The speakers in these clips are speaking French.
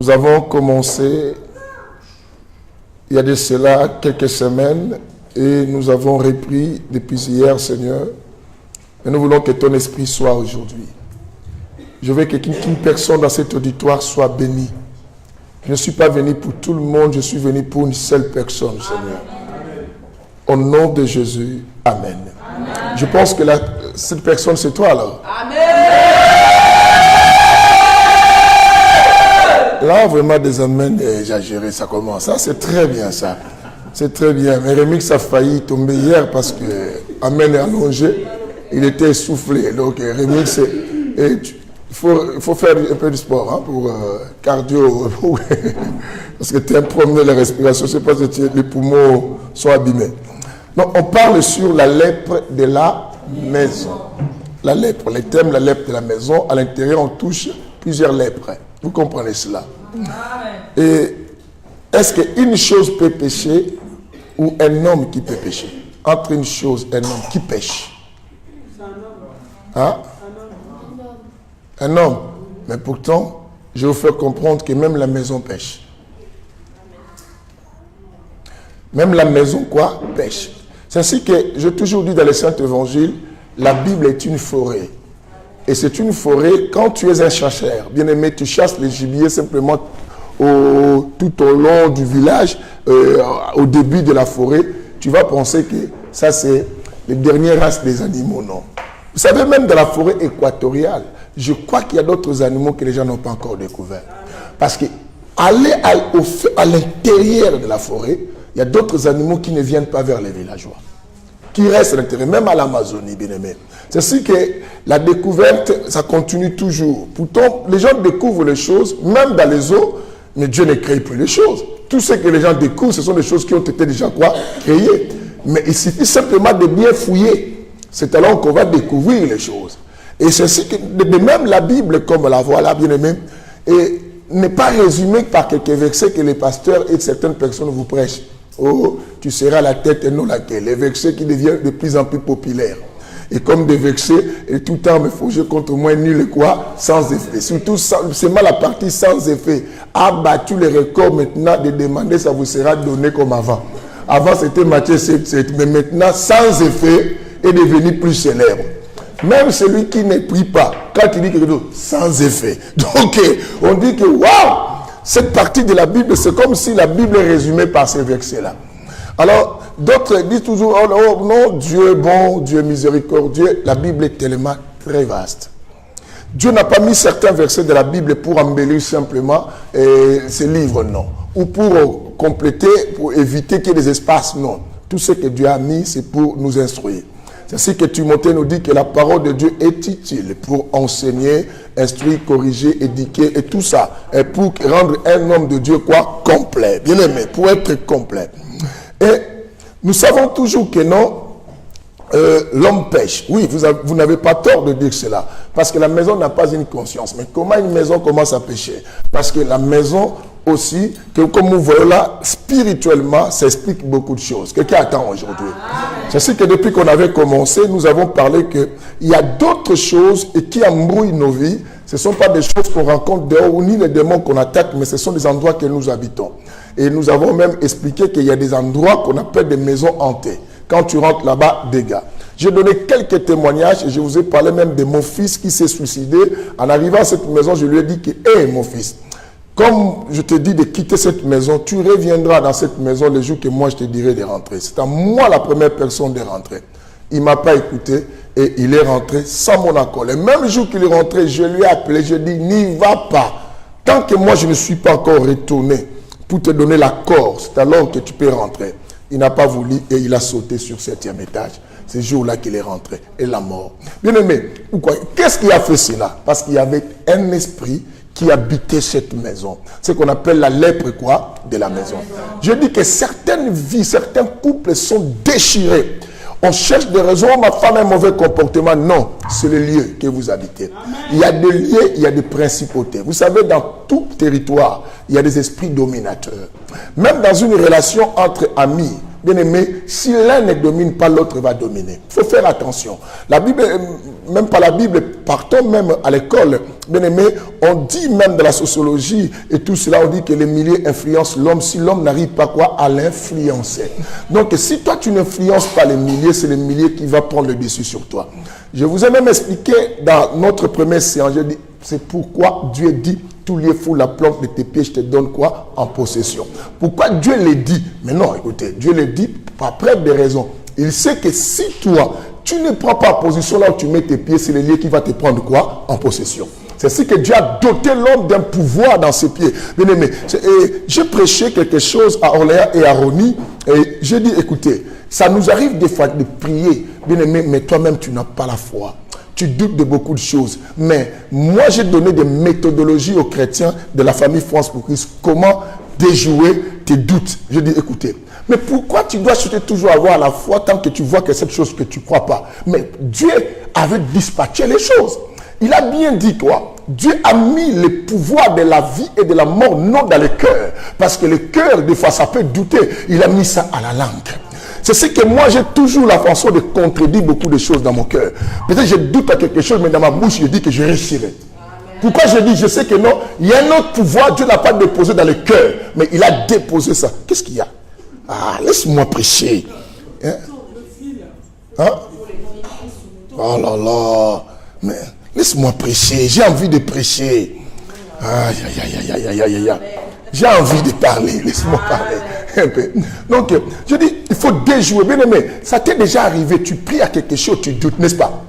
Nous avons commencé il y a de cela quelques semaines et nous avons repris depuis hier, Seigneur. Et nous voulons que ton esprit soit aujourd'hui. Je veux qu'une personne dans cet auditoire soit bénie. Je ne suis pas venu pour tout le monde, je suis venu pour une seule personne, Seigneur. Au nom de Jésus, Amen. Amen. Je pense que cette personne, c'est toi, là. Amen. Là, vraiment, des amens exagérés, ça commence. Ça, c'est très bien, ça. C'est très bien. Mais Remix a failli tomber hier parce que Amen est allongé. Il était essoufflé. Donc, Remix, il faut faire un peu de sport hein, pour cardio. Parce que tu as un problème de la respiration. Je ne sais pas si les poumons sont abîmés. Donc, on parle sur la lèpre de la maison. La lèpre, le thème, la lèpre de la maison. À l'intérieur, on touche plusieurs lèpres. Vous comprenez cela? Et est-ce qu'une chose peut pécher ou un homme qui peut pécher? Entre une chose et un homme qui pêche? Hein? Un homme. Mais pourtant, je vous fais comprendre que même la maison pêche. Même la maison, quoi? Pêche. C'est ainsi que, j'ai toujours dit dans les Saints Évangiles, la Bible est une forêt. Et c'est une forêt, quand tu es un chasseur, bien aimé, tu chasses les gibiers simplement tout au long du village, au début de la forêt, tu vas penser que ça c'est les dernières races des animaux, non. Vous savez, même dans la forêt équatoriale, je crois qu'il y a d'autres animaux que les gens n'ont pas encore découverts. Parce que aller à l'intérieur de la forêt, il y a d'autres animaux qui ne viennent pas vers les villageois, qui restent à l'intérieur, même à l'Amazonie, bien aimé. C'est ainsi que la découverte, ça continue toujours. Pourtant, les gens découvrent les choses, même dans les eaux, mais Dieu ne crée plus les choses. Tout ce que les gens découvrent, ce sont des choses qui ont été déjà quoi? Créées. Mais il suffit simplement de bien fouiller. C'est alors qu'on va découvrir les choses. Et c'est ainsi que, de même la Bible, comme la voilà, bien aimé, et n'est pas résumée par quelques versets que les pasteurs et certaines personnes vous prêchent. Oh, tu seras la tête et non la queue. Les versets qui deviennent de plus en plus populaires. Et comme des versets, et tout temps me forger contre moi, nul et quoi? Sans effet. Surtout, c'est mal la partie sans effet. A battu les records maintenant de demander, ça vous sera donné comme avant. Avant, c'était Matthieu 7, mais maintenant, sans effet, est devenu plus célèbre. Même celui qui ne prie pas, quand il dit quelque chose, sans effet. Donc, on dit que, waouh! Cette partie de la Bible, c'est comme si la Bible est résumée par ces versets-là. Alors, d'autres disent toujours, oh non, Dieu est bon, Dieu est miséricordieux. La Bible est tellement très vaste. Dieu n'a pas mis certains versets de la Bible pour embellir simplement ces livres, non. Ou pour compléter, pour éviter qu'il y ait des espaces, non. Tout ce que Dieu a mis, c'est pour nous instruire. C'est ainsi que Timothée nous dit que la parole de Dieu est utile pour enseigner, instruire, corriger, éduquer et tout ça. Et pour rendre un homme de Dieu quoi? Complet. Bien aimé, pour être complet. Et nous savons toujours que non, l'homme pêche. Oui, vous n'avez pas tort de dire cela. Parce que la maison n'a pas une conscience. Mais comment une maison commence à pécher? Parce que la maison aussi, que comme vous voyez là, spirituellement, ça explique beaucoup de choses. Quelqu'un attend aujourd'hui. C'est ce que depuis qu'on avait commencé, nous avons parlé qu'il y a d'autres choses et qui embrouillent nos vies. Ce ne sont pas des choses qu'on rencontre dehors, ni les démons qu'on attaque, mais ce sont des endroits que nous habitons. Et nous avons même expliqué qu'il y a des endroits qu'on appelle des maisons hantées. Quand tu rentres là-bas, dégâts. J'ai donné quelques témoignages et je vous ai parlé même de mon fils qui s'est suicidé. En arrivant à cette maison, je lui ai dit que, hé mon fils, comme je te dis de quitter cette maison, tu reviendras dans cette maison le jour que moi je te dirai de rentrer. C'est à moi la première personne de rentrer. Il ne m'a pas écouté et il est rentré sans mon accord. Le même jour qu'il est rentré, je lui ai appelé, je lui ai dit, n'y va pas. Tant que moi je ne suis pas encore retourné pour te donner l'accord, c'est alors que tu peux rentrer. Il n'a pas voulu et il a sauté sur le 7e étage. C'est ce jour-là qu'il est rentré et la mort. Bien aimé, pourquoi? Qu'est-ce qui a fait cela? Parce qu'il y avait un esprit qui habitait cette maison. C'est ce qu'on appelle la lèpre quoi? De la maison. Je dis que certaines vies, certains couples sont déchirés. On cherche des raisons, ma femme a un mauvais comportement. Non, c'est le lieu que vous habitez. Il y a des lieux, il y a des principautés. Vous savez, dans tout territoire, il y a des esprits dominateurs. Même dans une relation entre amis, Bien aimé, si l'un ne domine pas, l'autre va dominer. Il faut faire attention. La Bible, même pas la Bible, partons même à l'école. Bien aimé, on dit même dans la sociologie et tout cela, on dit que les milliers influencent l'homme si l'homme n'arrive pas quoi à l'influencer. Donc si toi tu n'influences pas les milliers, c'est les milliers qui va prendre le dessus sur toi. Je vous ai même expliqué dans notre première séance, j'ai dit, c'est pourquoi Dieu dit, tout lié fout la plante de tes pieds, je te donne quoi en possession. Pourquoi Dieu le dit? Mais non, écoutez, Dieu le dit par preuve des raisons. Il sait que si toi, tu ne prends pas position là où tu mets tes pieds, c'est le lieu qui va te prendre quoi en possession. C'est ainsi que Dieu a doté l'homme d'un pouvoir dans ses pieds. Bien aimé, j'ai prêché quelque chose à Orléans et à Rony, et j'ai dit, écoutez, ça nous arrive des fois de prier, bien aimé, mais toi-même tu n'as pas la foi. Tu doutes de beaucoup de choses. Mais moi, j'ai donné des méthodologies aux chrétiens de la famille France pour Christ. Comment déjouer tes doutes. Je dis, écoutez, mais pourquoi tu dois toujours avoir la foi tant que tu vois que cette chose que tu ne crois pas? Mais Dieu avait dispatché les choses. Il a bien dit quoi? Dieu a mis le pouvoir de la vie et de la mort non dans le cœur. Parce que le cœur, des fois, ça peut douter. Il a mis ça à la langue. C'est ce que moi, j'ai toujours la façon de contredire beaucoup de choses dans mon cœur. Peut-être je doute à quelque chose, mais dans ma bouche, je dis que je réussirai. Pourquoi je dis, je sais que non, il y a un autre pouvoir, Dieu n'a pas déposé dans le cœur, mais il a déposé ça. Qu'est-ce qu'il y a? Ah, laisse-moi prêcher. Hein? Hein? Oh là là. Mais laisse-moi prêcher, j'ai envie de prêcher. Aïe, aïe, aïe, aïe, aïe, aïe, aïe. J'ai envie de parler, laisse-moi parler un peu. Donc, je dis, il faut déjouer. Bien aimé, ça t'est déjà arrivé, tu pries à quelque chose, tu doutes, n'est-ce pas?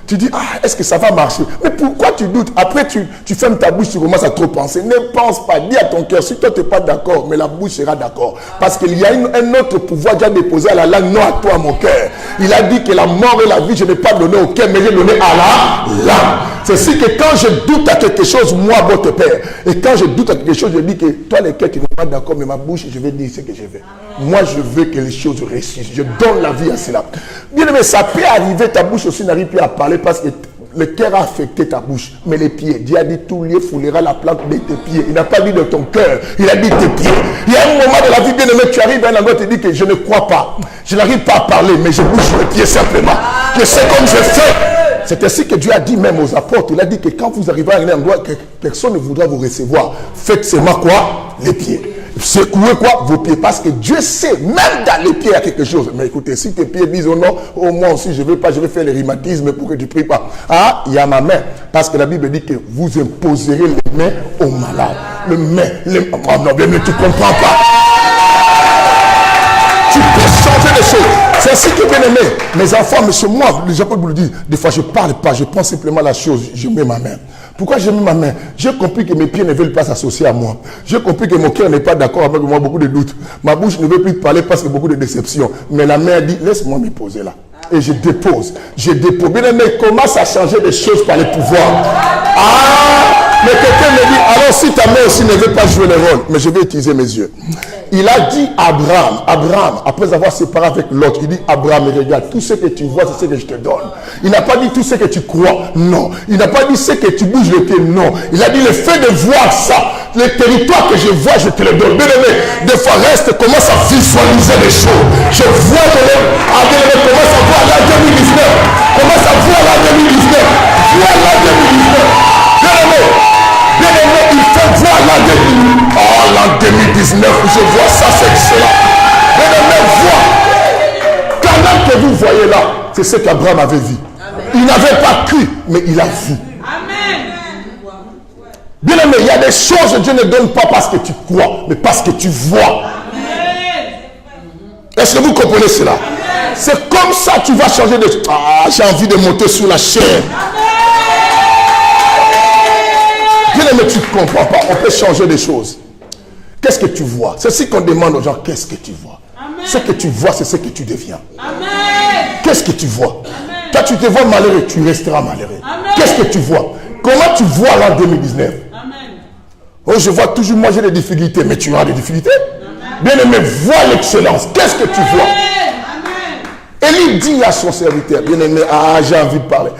Tu dis, ah, est-ce que ça va marcher? Mais pourquoi tu doutes? Après, tu fermes ta bouche, tu commences à trop penser. Ne pense pas, dis à ton cœur, si toi tu n'es pas d'accord, mais la bouche sera d'accord. Parce qu'il y a un autre pouvoir déjà déposé à la langue, non à toi, mon cœur. Il a dit que la mort et la vie, je n'ai pas donné au cœur, mais j'ai donné à la langue. C'est si que quand je doute à quelque chose, moi, votre Père, et quand je doute à quelque chose, je dis que toi, le cœur, tu n'es pas d'accord, mais ma bouche, je vais dire ce que je veux. Moi, je veux que les choses réussissent. Je donne la vie à cela. Bien aimé, ça peut arriver, ta bouche aussi n'arrive plus à parler parce que le cœur a affecté ta bouche. Mais les pieds, Dieu a dit tout lié foulera la plante de tes pieds. Il n'a pas dit de ton cœur, il a dit tes pieds. Il y a un moment de la vie, bien aimé, tu arrives à un endroit, tu dis que je ne crois pas. Je n'arrive pas à parler, mais je bouge les pieds simplement. Je sais comme je fais. C'est ainsi que Dieu a dit même aux apôtres. Il a dit que quand vous arrivez à un endroit que personne ne voudra vous recevoir, faites seulement quoi? Les pieds. Secouez quoi? Vos pieds. Parce que Dieu sait, même dans les pieds, il y a quelque chose. Mais écoutez, si tes pieds disent oh non, oh moi aussi je ne veux pas, je vais faire le rhumatisme pour que tu ne pries pas. Ah, il y a ma main. Parce que la Bible dit que vous imposerez les mains aux malades. Le main, oh non, mais tu ne comprends pas. Tu peux changer les choses. C'est ainsi que, bien aimé, mes enfants, monsieur, moi, les apôtres vous le disent, des fois je ne parle pas, je prends simplement la chose, je mets ma main. Pourquoi je mets ma main? J'ai compris que mes pieds ne veulent pas s'associer à moi. J'ai compris que mon cœur n'est pas d'accord avec moi, beaucoup de doutes. Ma bouche ne veut plus parler parce que beaucoup de déceptions. Mais la main a dit, laisse-moi me poser là. Et je dépose. Je dépose. Bien aimé, commence à changer des choses par les pouvoirs. Ah! Mais quelqu'un me dit, alors si ta main aussi ne veut pas jouer le rôle, mais je vais utiliser mes yeux. Il a dit Abraham, après avoir séparé avec l'autre, il dit Abraham, regarde, tout ce que tu vois, c'est ce que je te donne. Il n'a pas dit tout ce que tu crois, non. Il n'a pas dit ce que tu bouges le pied, non. Il a dit le fait de voir ça, le territoire que je vois, je te le donne. Bien aimé, des fois reste, commence à visualiser les choses. Je vois commence à voir l'an 2019. Commence à voir l'an 2019. Vois l'an 2019. Bien aimé, il faut voir l'an 2019. Oh, l'an 2019, je vois ça, c'est excellent. Bien aimé, vois. Quand que vous voyez là, c'est ce qu'Abraham avait vu. Il n'avait pas cru, mais il a vu. Amen. Bien aimé, il y a des choses que Dieu ne donne pas parce que tu crois, mais parce que tu vois. Est-ce que vous comprenez cela? C'est comme ça que tu vas changer de... Ah, j'ai envie de monter sur la chair. Bien aimé, tu ne comprends pas. On peut changer des choses. Qu'est-ce que tu vois? C'est ce qu'on demande aux gens. Qu'est-ce que tu vois? Amen. Ce que tu vois, c'est ce que tu deviens. Qu'est-ce que tu vois? Amen. Quand tu te vois malheureux, tu resteras malheureux. Qu'est-ce que tu vois? Comment tu vois l'an 2019? Amen. Oh, je vois toujours, moi j'ai des difficultés. Mais tu as des difficultés? Bien aimé, vois l'excellence. Qu'est-ce que tu vois? Élie dit à son serviteur, bien aimé, ah, j'ai envie de parler.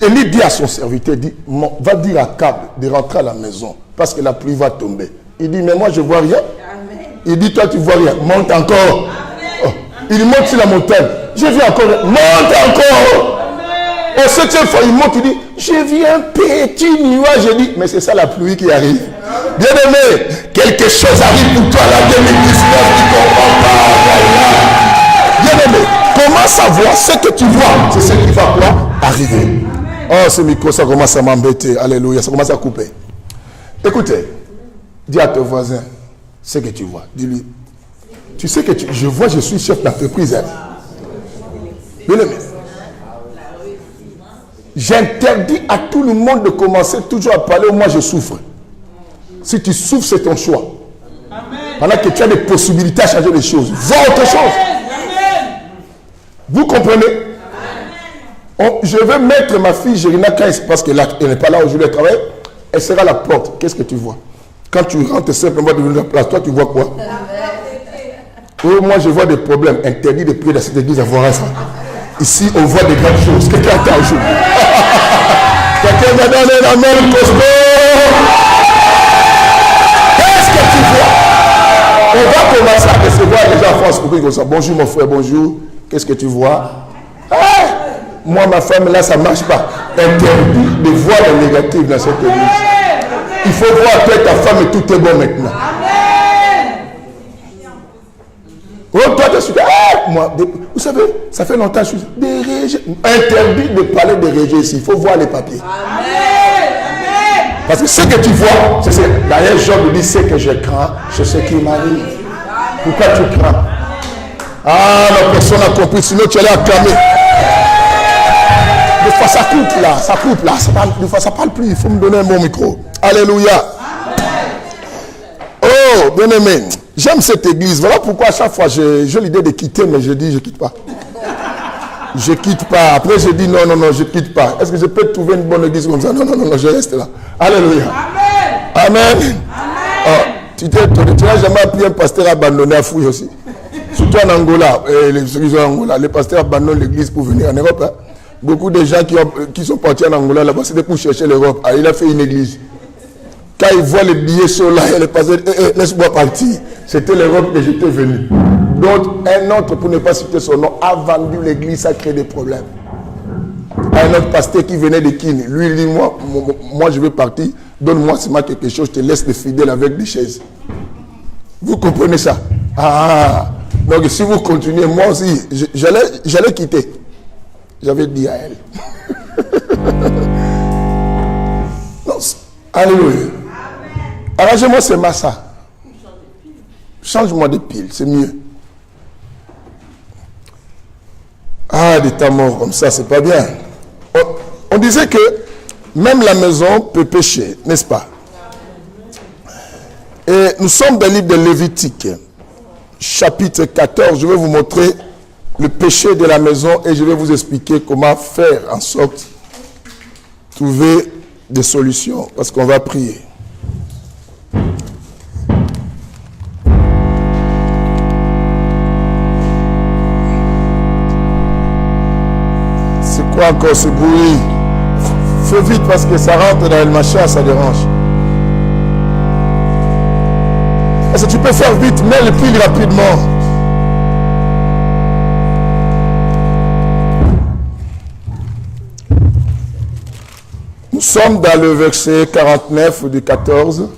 Élie dit à son serviteur, dit, va dire à Cab de rentrer à la maison parce que la pluie va tomber. Il dit, mais moi je ne vois rien. Amen. Il dit, toi tu ne vois rien. Monte encore. Oh. Il monte sur la montagne. Je viens encore. Monte encore. Au 7e fois, il monte, il dit, je viens un petit nuage. Je dis, mais c'est ça la pluie qui arrive. Bien aimé, quelque chose arrive pour toi là 2019, tu ne comprends pas. Bien aimé, comment savoir ce que tu vois? C'est ce qui va quoi arriver. Oh, ce micro, ça commence à m'embêter. Alléluia, ça commence à couper. Écoutez, dis à ton voisin ce que tu vois. Dis-lui, tu sais que je vois, je suis chef d'entreprise. Hein? Bien aimé. J'interdis à tout le monde de commencer toujours à parler où moi je souffre. Si tu souffres, c'est ton choix. Amen. Pendant que tu as des possibilités à changer les choses. Vois autre chose. Amen. Vous comprenez? Je vais mettre ma fille Gérina parce qu'elle n'est pas là aujourd'hui, elle travaille. Elle sera à la porte. Qu'est-ce que tu vois? Quand tu rentres simplement devant la place, toi tu vois quoi? Oh, moi je vois des problèmes. Interdit de prier dans cette église à voir ça. Ici, on voit des grandes choses. Quelqu'un attend aujourd'hui. Quelqu'un va donner la même Cosmo. Qu'est-ce que tu vois? On va commencer à recevoir les gens en France. Comme ça. Bonjour mon frère, bonjour. Qu'est-ce que tu vois? Moi, ma femme, là, ça ne marche pas. Interdit de voir le négatif dans cette église. Il faut voir que ta femme et tout est bon maintenant. Oh, toi, tu suis moi, vous savez, ça fait longtemps que je suis des régés. Interdit de parler de régés ici. Il faut voir les papiers. Amen. Parce que ce que tu vois, c'est d'ailleurs, Job dit ce que je crains, c'est ce qui m'arrive. Pourquoi tu crains? Ah, la personne a compris, sinon tu allais acclamer. Des fois, ça coupe là, ça parle plus. Il faut me donner un bon micro. Alléluia. Oh, bien aimé. J'aime cette église. Voilà pourquoi à chaque fois j'ai l'idée de quitter, mais je dis je ne quitte pas. Je ne quitte pas. Après je dis non, je ne quitte pas. Est-ce que je peux trouver une bonne église comme ça? Non, je reste là. Alléluia. Amen. Oh, tu n'as jamais appris un pasteur abandonné à fouille aussi. Surtout en Angola. Les pasteurs abandonnent l'église pour venir en Europe. Hein. Beaucoup de gens qui sont partis en Angola là-bas, c'était pour chercher l'Europe. Ah, il a fait une église. Quand il voit les billets sur là, il est passé, laisse-moi partir. C'était l'Europe que j'étais venu. D'autres, un autre, pour ne pas citer son nom, a vendu l'église, ça crée des problèmes. Un autre pasteur qui venait de Kine, lui, il dit, moi je veux partir, donne-moi seulement quelque chose, je te laisse les fidèles avec des chaises. Vous comprenez ça? Ah, donc si vous continuez, moi aussi, j'allais quitter. J'avais dit à elle. Non, alléluia. Arrangez-moi ce massa. Change-moi de pile, c'est mieux. Ah, des temps morts comme ça, c'est pas bien. On disait que même la maison peut pécher, n'est-ce pas? Et nous sommes dans le livre de Lévitique, chapitre 14. Je vais vous montrer le péché de la maison et je vais vous expliquer comment faire en sorte de trouver des solutions, parce qu'on va prier. C'est quoi encore ce bruit? Fais vite parce que ça rentre dans le machin, ça dérange. Est-ce que tu peux faire vite? Mets le pile rapidement. Nous sommes dans le verset 49 du 14.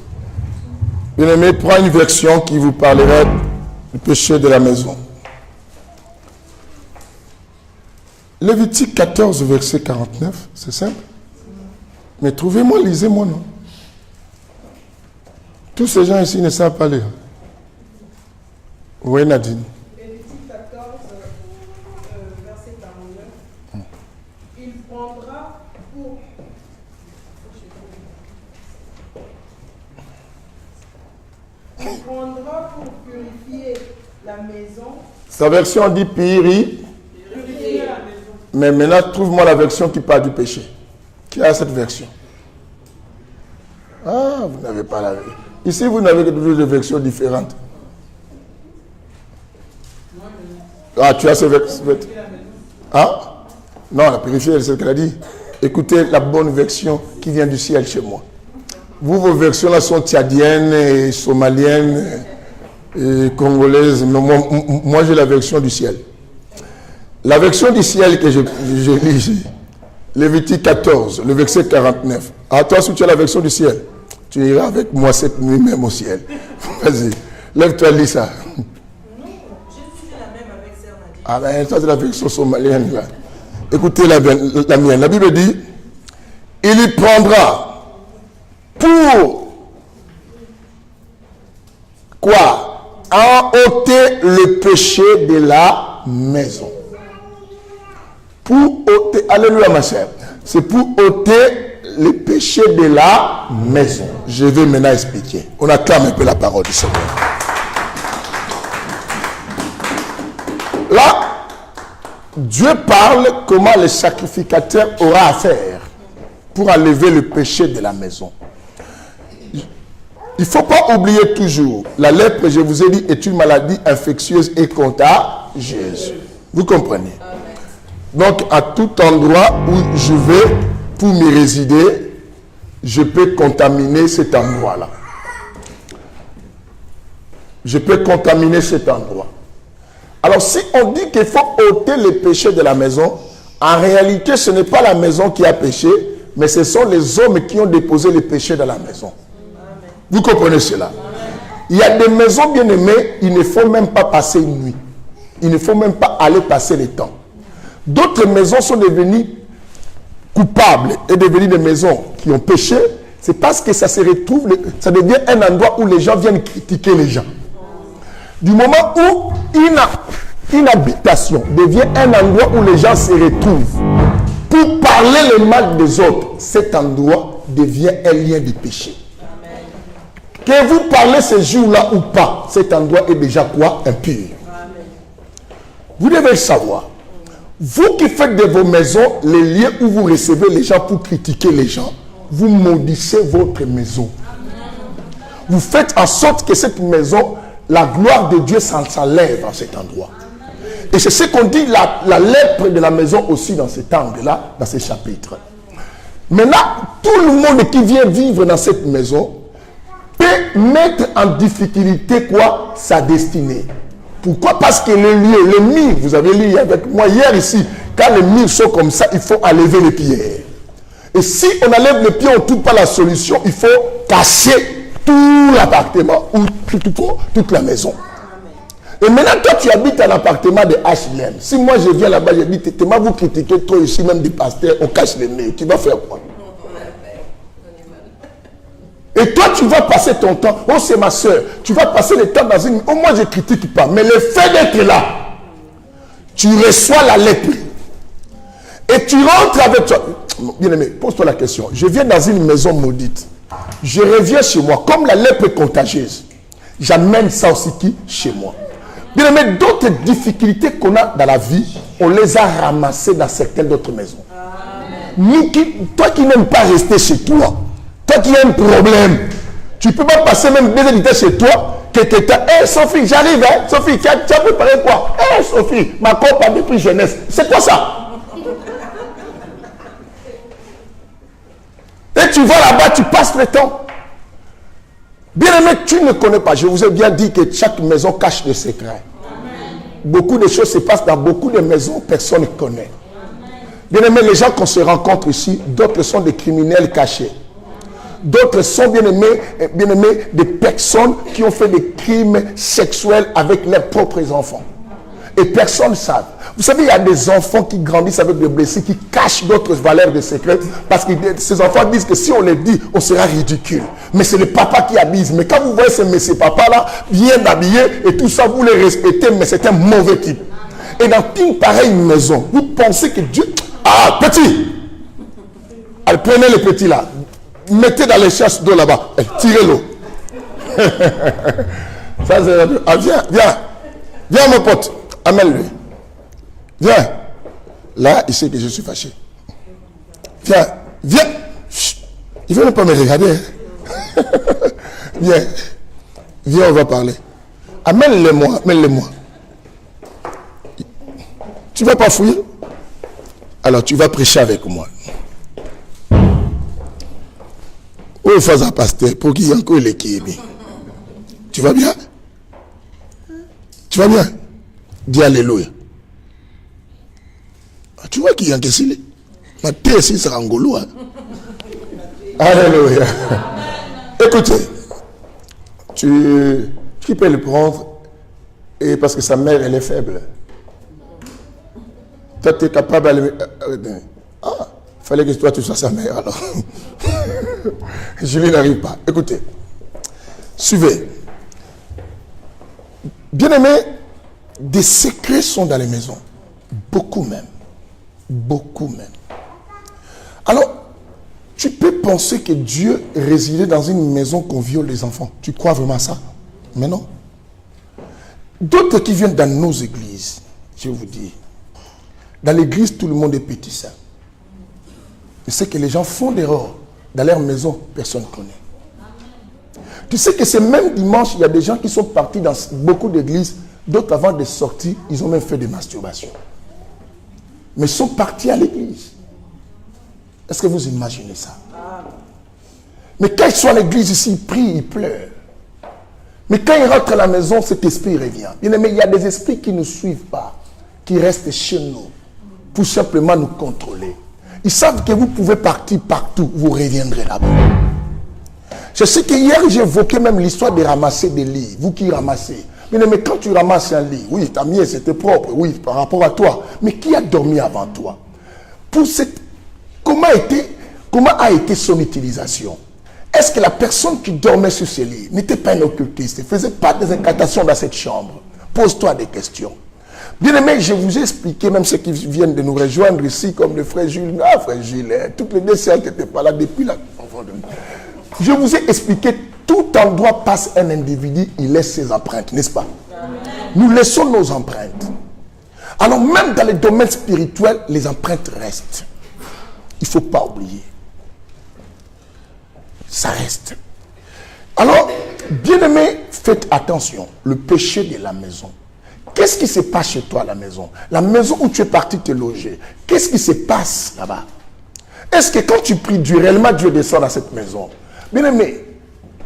Bien-aimé, prends une version qui vous parlera du péché de la maison. Lévitique 14, verset 49, c'est simple. Mais trouvez-moi, lisez-moi, non? Tous ces gens ici ne savent pas lire. Oui, Nadine. Lévitique 14, verset 49. Il prendra pour purifier la maison. Sa version dit purifier. Mais maintenant, trouve-moi la version qui parle du péché. Qui a cette version? Ah, vous n'avez pas la version. Ici, vous n'avez que toujours des versions différentes. Ah, tu as ces versions. Ah? Non, la purifier, c'est ce qu'elle a dit. Écoutez la bonne version qui vient du ciel chez moi. Vous, vos versions là sont tchadiennes et somaliennes. congolaise, mais moi j'ai la version du ciel. La version du ciel que je lis ici, Lévitique 14, le verset 49. À toi, si tu as la version du ciel, tu iras avec moi cette nuit même au ciel. Vas-y, lève-toi, lis ça. Non, j'ai la même avec Sœur Nadia. Ah ben, ça c'est la version somalienne là. Écoutez la mienne. La Bible dit, il y prendra pour quoi? Ôter le péché de la maison. Pour ôter, alléluia ma chère, c'est pour ôter le péché de la maison. Je vais maintenant expliquer. On acclame un peu la parole du Seigneur. Là, Dieu parle comment le sacrificateur aura à faire pour enlever le péché de la maison. Il ne faut pas oublier toujours, la lèpre, je vous ai dit, est une maladie infectieuse et contagieuse. Vous comprenez? Donc, à tout endroit où je vais pour m'y résider, je peux contaminer cet endroit-là. Je peux contaminer cet endroit. Alors, si on dit qu'il faut ôter les péchés de la maison, en réalité, ce n'est pas la maison qui a péché, mais ce sont les hommes qui ont déposé les péchés dans la maison. Amen. Vous comprenez cela? Amen. Il y a des maisons bien aimées, il ne faut même pas passer une nuit. Il ne faut même pas aller passer le temps. D'autres maisons sont devenues coupables et devenues des maisons qui ont péché. C'est parce que ça se retrouve, ça devient un endroit où les gens viennent critiquer les gens. Du moment où une habitation devient un endroit où les gens se retrouvent pour parler le mal des autres, cet endroit devient un lien de péché. Amen. Que vous parlez ce jour-là ou pas, cet endroit est déjà quoi? Impur. Amen. Vous devez le savoir. Vous qui faites de vos maisons les lieux où vous recevez les gens pour critiquer les gens, vous maudissez votre maison. Vous faites en sorte que cette maison, la gloire de Dieu s'enlève dans cet endroit. Et c'est ce qu'on dit, la lèpre de la maison aussi dans cet angle-là, dans ce chapitre. Maintenant, tout le monde qui vient vivre dans cette maison peut mettre en difficulté quoi? Sa destinée. Pourquoi? Parce que le lieu, le mur, vous avez lu avec moi hier ici, quand les murs sont comme ça, il faut enlever les pierres. Et si on enlève les pierres, on ne trouve pas la solution, il faut casser tout l'appartement ou toute la maison. Et maintenant, toi, tu habites un appartement de HLM. Si moi, je viens là-bas, je dis, Téma, vous critiquez trop ici, même des pasteurs, on cache les murs. Tu vas faire quoi? Et toi, tu vas passer ton temps. Oh, c'est ma soeur. Tu vas passer le temps dans une... Oh, moi, je ne critique pas. Mais le fait d'être là, tu reçois la lèpre. Et tu rentres avec toi. Bien-aimé, pose-toi la question. Je viens dans une maison maudite. Je reviens chez moi. Comme la lèpre est contagieuse, j'amène ça aussi chez moi. Bien-aimé, d'autres difficultés qu'on a dans la vie, on les a ramassées dans certaines d'autres maisons. Nous toi qui n'aimes pas rester chez toi, toi qui as un problème, tu ne peux pas passer même 2 heures chez toi, que quelqu'un, hé Sophie, j'arrive, hein, Sophie, tu as préparé quoi? Hé Sophie, ma compagne depuis jeunesse, c'est quoi ça? Et tu vas là-bas, tu passes le temps. Bien aimé, tu ne connais pas. Je vous ai bien dit que chaque maison cache des secrets. Beaucoup de choses se passent dans beaucoup de maisons, personne ne connaît. Bien aimé, les gens qu'on se rencontre ici, d'autres sont des criminels cachés. D'autres sont bien aimés, des personnes qui ont fait des crimes sexuels avec leurs propres enfants. Et personne ne sait. Vous savez, il y a des enfants qui grandissent avec des blessés, qui cachent d'autres valeurs de secret, parce que ces enfants disent que si on les dit, on sera ridicule. Mais c'est le papa qui abuse. Mais quand vous voyez ces papas-là, bien habillés, et tout ça, vous les respectez, mais c'est un mauvais type. Et dans une pareille maison, vous pensez que Dieu... Ah, petit! Allez, prenez le petit là. Mettez dans les chasses d'eau là-bas. Tirez l'eau. Ça, c'est... Ah, viens, viens. Viens, mon pote. Amène-lui. Viens. Là, il sait que je suis fâché. Viens. Viens. Chut. Il ne veut même pas me regarder. Hein. Viens. Viens, on va parler. Amène-le-moi. Amène-le-moi. Tu ne vas pas fouiller? Alors, tu vas prêcher avec moi. Où est-ce pasteur pour qu'il y ait encore l'équipe? Tu vas bien? Tu vas bien? Dis Alléluia. Tu vois qu'il y a un question. Ma tête ici sera angolo. Alléluia. Écoutez, tu peux le prendre et parce que sa mère, elle est faible. Toi, tu es capable de... Ah, il fallait que toi, tu sois sa mère alors. Julie n'arrive pas. Écoutez, suivez. Bien-aimés, des secrets sont dans les maisons. Beaucoup même. Beaucoup même. Alors, tu peux penser que Dieu résidait dans une maison qu'on viole les enfants. Tu crois vraiment ça? Mais non. D'autres qui viennent dans nos églises, je vous dis, dans l'église, tout le monde est petit saint. Mais c'est que les gens font des erreurs. Dans leur maison, personne ne connaît. Tu sais que ce même dimanche, il y a des gens qui sont partis dans beaucoup d'églises, d'autres avant de sortir, ils ont même fait des masturbations. Mais ils sont partis à l'église. Est-ce que vous imaginez ça? Mais quand ils sont à l'église ici, ils prient, ils pleurent. Mais quand ils rentrent à la maison, cet esprit revient. Bien aimé, il y a des esprits qui ne nous suivent pas, qui restent chez nous, pour simplement nous contrôler. Ils savent que vous pouvez partir partout, vous reviendrez là-bas. Je sais qu'hier, j'ai évoqué même l'histoire de ramasser des lits. Vous qui ramassez. Bien aimé, quand tu ramasses un lit, oui, ta mienne, c'était propre, oui, par rapport à toi. Mais qui a dormi avant toi? Pour cette... Comment a été son utilisation? Est-ce que la personne qui dormait sur ce lit n'était pas un occultiste, ne faisait pas des incantations dans cette chambre? Pose-toi des questions. Bien aimé, je vous ai expliqué, même ceux qui viennent de nous rejoindre ici, comme le frère Jules. Ah, frère Jules, toutes les deux sœurs qui n'étaient pas là depuis la... Je vous ai expliqué, tout endroit passe un individu, il laisse ses empreintes, n'est-ce pas? Amen. Nous laissons nos empreintes. Alors même dans les domaines spirituels, les empreintes restent. Il ne faut pas oublier. Ça reste. Alors, bien-aimés, faites attention. Le péché de la maison. Qu'est-ce qui se passe chez toi à la maison? La maison où tu es parti te loger. Qu'est-ce qui se passe là-bas? Est-ce que quand tu pries Dieu, réellement Dieu descend dans cette maison? Bien-aimé,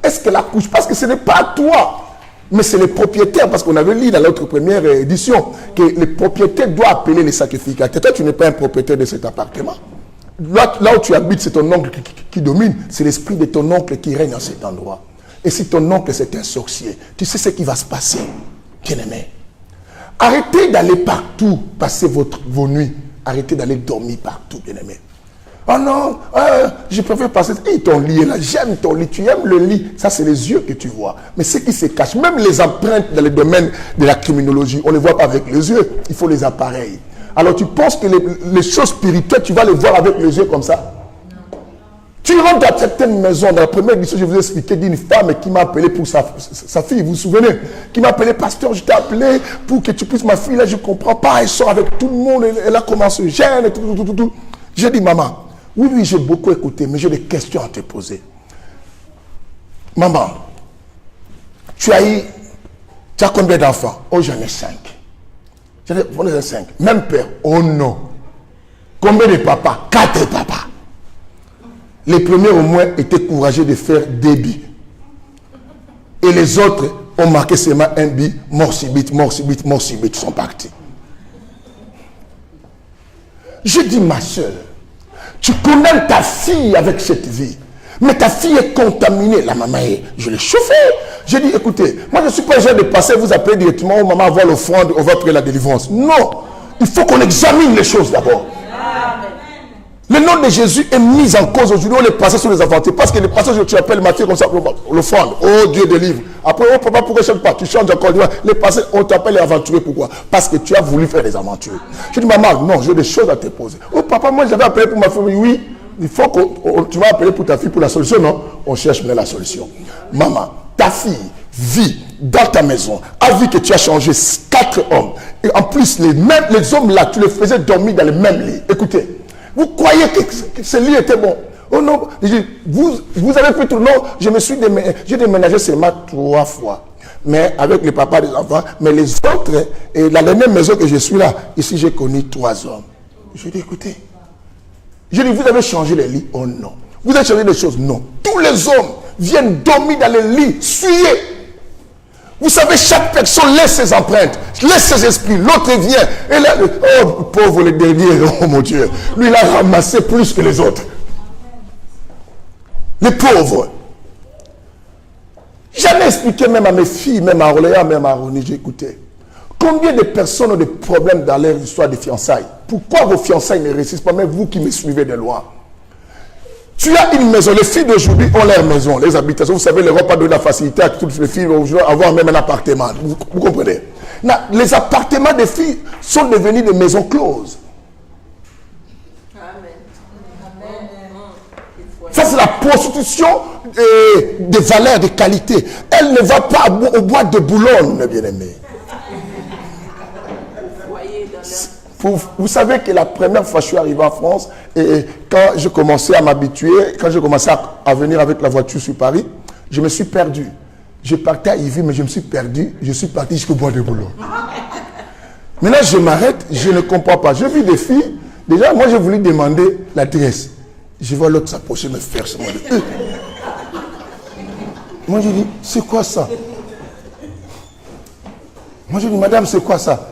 est-ce que la couche, parce que ce n'est pas toi, mais c'est les propriétaires, parce qu'on avait lu dans l'autre première édition, que les propriétaires doivent appeler les sacrificateurs. Toi, tu n'es pas un propriétaire de cet appartement. Là où tu habites, c'est ton oncle qui domine. C'est l'esprit de ton oncle qui règne dans cet endroit. Et si ton oncle, c'est un sorcier, tu sais ce qui va se passer, bien-aimé. Arrêtez d'aller partout, passer vos nuits. Arrêtez d'aller dormir partout, bien-aimé. Oh non, je préfère passer. Hey, ton lit est là, j'aime ton lit, tu aimes le lit. Ça, c'est les yeux que tu vois. Mais ce qui se cache, même les empreintes dans le domaine de la criminologie, on ne les voit pas avec les yeux, il faut les appareils. Alors tu penses que les choses spirituelles, tu vas les voir avec les yeux comme ça? Non. Tu rentres dans certaines maisons, dans la première édition, je vous ai expliqué d'une femme qui m'a appelé pour sa fille, vous vous souvenez? Qui m'a appelé, pasteur, je t'ai appelé pour que tu puisses, ma fille, là, je ne comprends pas, elle sort avec tout le monde, elle a commencé à se gêner, tout. J'ai dit, maman, oui, j'ai beaucoup écouté, mais j'ai des questions à te poser. Maman, tu as combien d'enfants? Oh, j'en ai 5. J'en ai 5. Même père? Oh non. Combien de papas? 4 papas. Les premiers au moins étaient courageux de faire des billes. Et les autres ont marqué seulement un billet, mort subite, sont partis. Je dis, ma soeur, tu connais ta fille avec cette vie. Mais ta fille est contaminée. La maman, je l'ai chauffée. J'ai dit, écoutez, moi je ne suis pas genre de passer, vous appelez directement au maman, voir l'offrande, on va prier la délivrance. Non. Il faut qu'on examine les choses d'abord. Le nom de Jésus est mis en cause aujourd'hui. On les passe sur les aventures. Parce que les passages que tu appelles Matthieu comme ça, l'offrande. Oh Dieu délivre. Après, oh papa, pourquoi je ne change pas? Tu changes encore. Les passages, on t'appelle les aventuriers. Pourquoi? Parce que tu as voulu faire des aventures. Je dis, maman, non, j'ai des choses à te poser. Oh papa, moi j'avais appelé pour ma famille. Oui, il faut que tu m'as appelé pour ta fille pour la solution. Non, on cherche maintenant la solution. Maman, ta fille vit dans ta maison, a vu que tu as changé 4 hommes. Et en plus, les hommes là, tu les faisais dormir dans le même lit. Écoutez, vous croyez que ce lit était bon? Oh non, vous avez fait tout. Non, j'ai déménagé seulement 3 fois. Mais avec le papa des enfants, mais les autres, et la dernière maison que je suis là, ici j'ai connu 3 hommes. Je dis, écoutez, je dis, vous avez changé les lits? Oh non. Vous avez changé des choses? Non. Tous les hommes viennent dormir dans les lits, souillés. Vous savez, chaque personne laisse ses empreintes, laisse ses esprits. L'autre vient. Et là, oh, pauvre le dernier, oh mon Dieu. Lui, il a ramassé plus que les autres. Les pauvres. Jamais expliqué même à mes filles, même à Orléans, même à Rony, j'ai écouté. Combien de personnes ont des problèmes dans leur histoire de fiançailles? Pourquoi vos fiançailles ne réussissent pas, même vous qui me suivez de loin? Tu as une maison. Les filles d'aujourd'hui ont leur maison, les habitations. Vous savez, l'Europe a donné la facilité à toutes les filles aujourd'hui avoir même un appartement. Vous comprenez? Non, les appartements des filles sont devenus des maisons closes. Ça, c'est la prostitution des valeurs, des qualités. Elle ne va pas au bois de Boulogne, bien-aimé. Vous savez que la première fois que je suis arrivé en France, et quand je commençais à m'habituer, quand je commençais à venir avec la voiture sur Paris, je me suis perdu. Je partais à Ivry, mais je me suis perdu. Je suis parti jusqu'au bois de Boulogne. Maintenant, je m'arrête, je ne comprends pas. Je vis des filles. Déjà, moi, j'ai voulu demander l'adresse. Je vois l'autre s'approcher, me faire ce mot de... Moi, je dis, c'est quoi ça? Moi, je dis, madame, c'est quoi ça?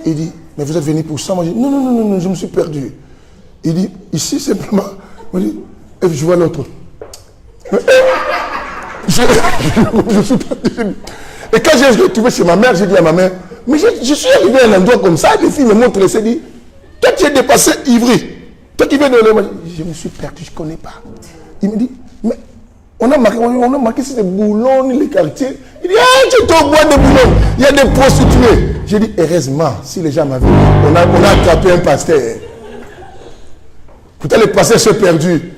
Il dit, mais vous êtes venu pour ça? Moi, je dis, non, non, non, non, je me suis perdu. Il dit, ici, simplement. Moi, je dis, et je vois l'autre. Je suis parti. Et quand j'ai retrouvé chez ma mère, j'ai dit à ma mère, mais je suis arrivé à un endroit comme ça, les filles me montrent, elles se disent, toi, tu es dépassé Ivry. Toi qui viens de le... Je me suis perdu, je ne connais pas. Il me dit, mais on a marqué c'est Boulogne, les quartiers. Il dit, ah, tu es au bois de Boulogne. Il y a des prostituées. J'ai dit, heureusement, si les gens m'avaient dit, on a attrapé un pasteur. Peut-être les pasteurs sont perdus.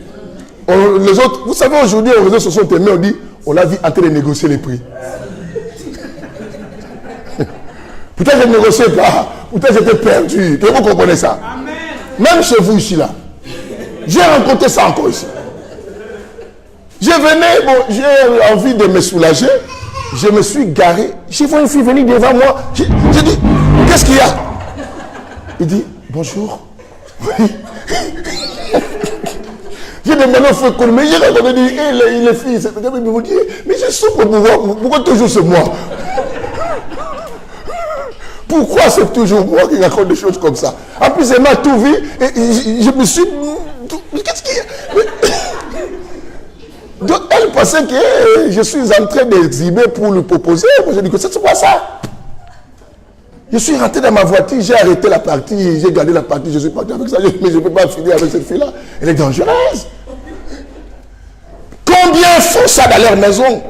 Les autres, vous savez, aujourd'hui, aux réseaux sociaux, on dit, on l'a vu en train de négocier les prix. Peut-être que je ne négociais pas. Peut-être que j'étais perdu. Que vous comprenez ça? Amen. Même chez vous ici, là. J'ai rencontré ça encore ici. Je venais, bon, j'ai envie de me soulager. Je me suis garé. J'ai vu une fille venir devant moi. J'ai dit, qu'est-ce qu'il y a? Il dit, bonjour. J'ai demandé au frère Colomb, mais j'ai regardé, il dit, hey, les filles, c'est il me dit, mais je souffre pourquoi toujours c'est moi? Pourquoi c'est toujours moi qui raconte des choses comme ça? En plus, elle m'a tout vu et je me suis... Qu'est-ce qu'il y a? Donc, elle pensait que je suis en train d'exhiber pour lui proposer. Moi, je dis que c'est quoi ça? Je suis rentré dans ma voiture, j'ai arrêté la partie, j'ai gardé la partie, je suis parti avec ça, mais je ne peux pas finir avec cette fille-là. Elle est dangereuse. Combien font ça dans leur maison?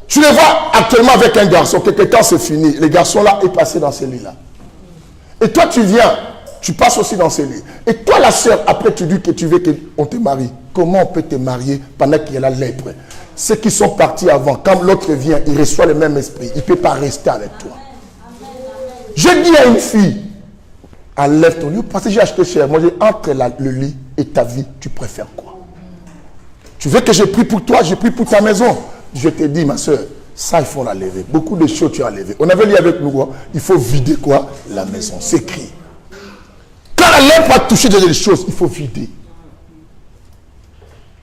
Tu les vois actuellement avec un garçon, quelque temps c'est fini. Le garçon-là est passé dans ces lits-là. Et toi, tu viens, tu passes aussi dans ces lits. Et toi, la sœur, après tu dis que tu veux qu'on te marie. Comment on peut te marier pendant qu'il y a la lèpre? Ceux qui sont partis avant, quand l'autre vient, il reçoit le même esprit. Il ne peut pas rester avec toi. Je dis à une fille, enlève ton lit, parce que j'ai acheté cher. Moi, j'ai entre le lit et ta vie, tu préfères quoi? Tu veux que je prie pour toi, je prie pour ta maison. Je te dis, ma soeur, ça, il faut la lever. Beaucoup de choses, tu as levé. On avait dit avec nous, quoi? Il faut vider quoi? La maison. C'est écrit. Quand la lèpre a touché des choses, il faut vider.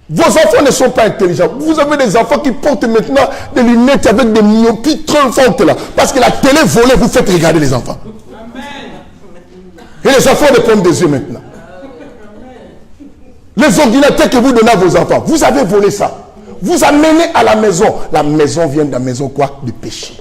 Vos enfants ne sont pas intelligents. Vous avez des enfants qui portent maintenant des lunettes avec des myopies trompantes là. Parce que la télé volée, vous faites regarder les enfants. Et les enfants dépendent des yeux maintenant. Les ordinateurs que vous donnez à vos enfants, vous avez volé ça. Vous amenez à la maison. La maison vient de la maison quoi? Du péché.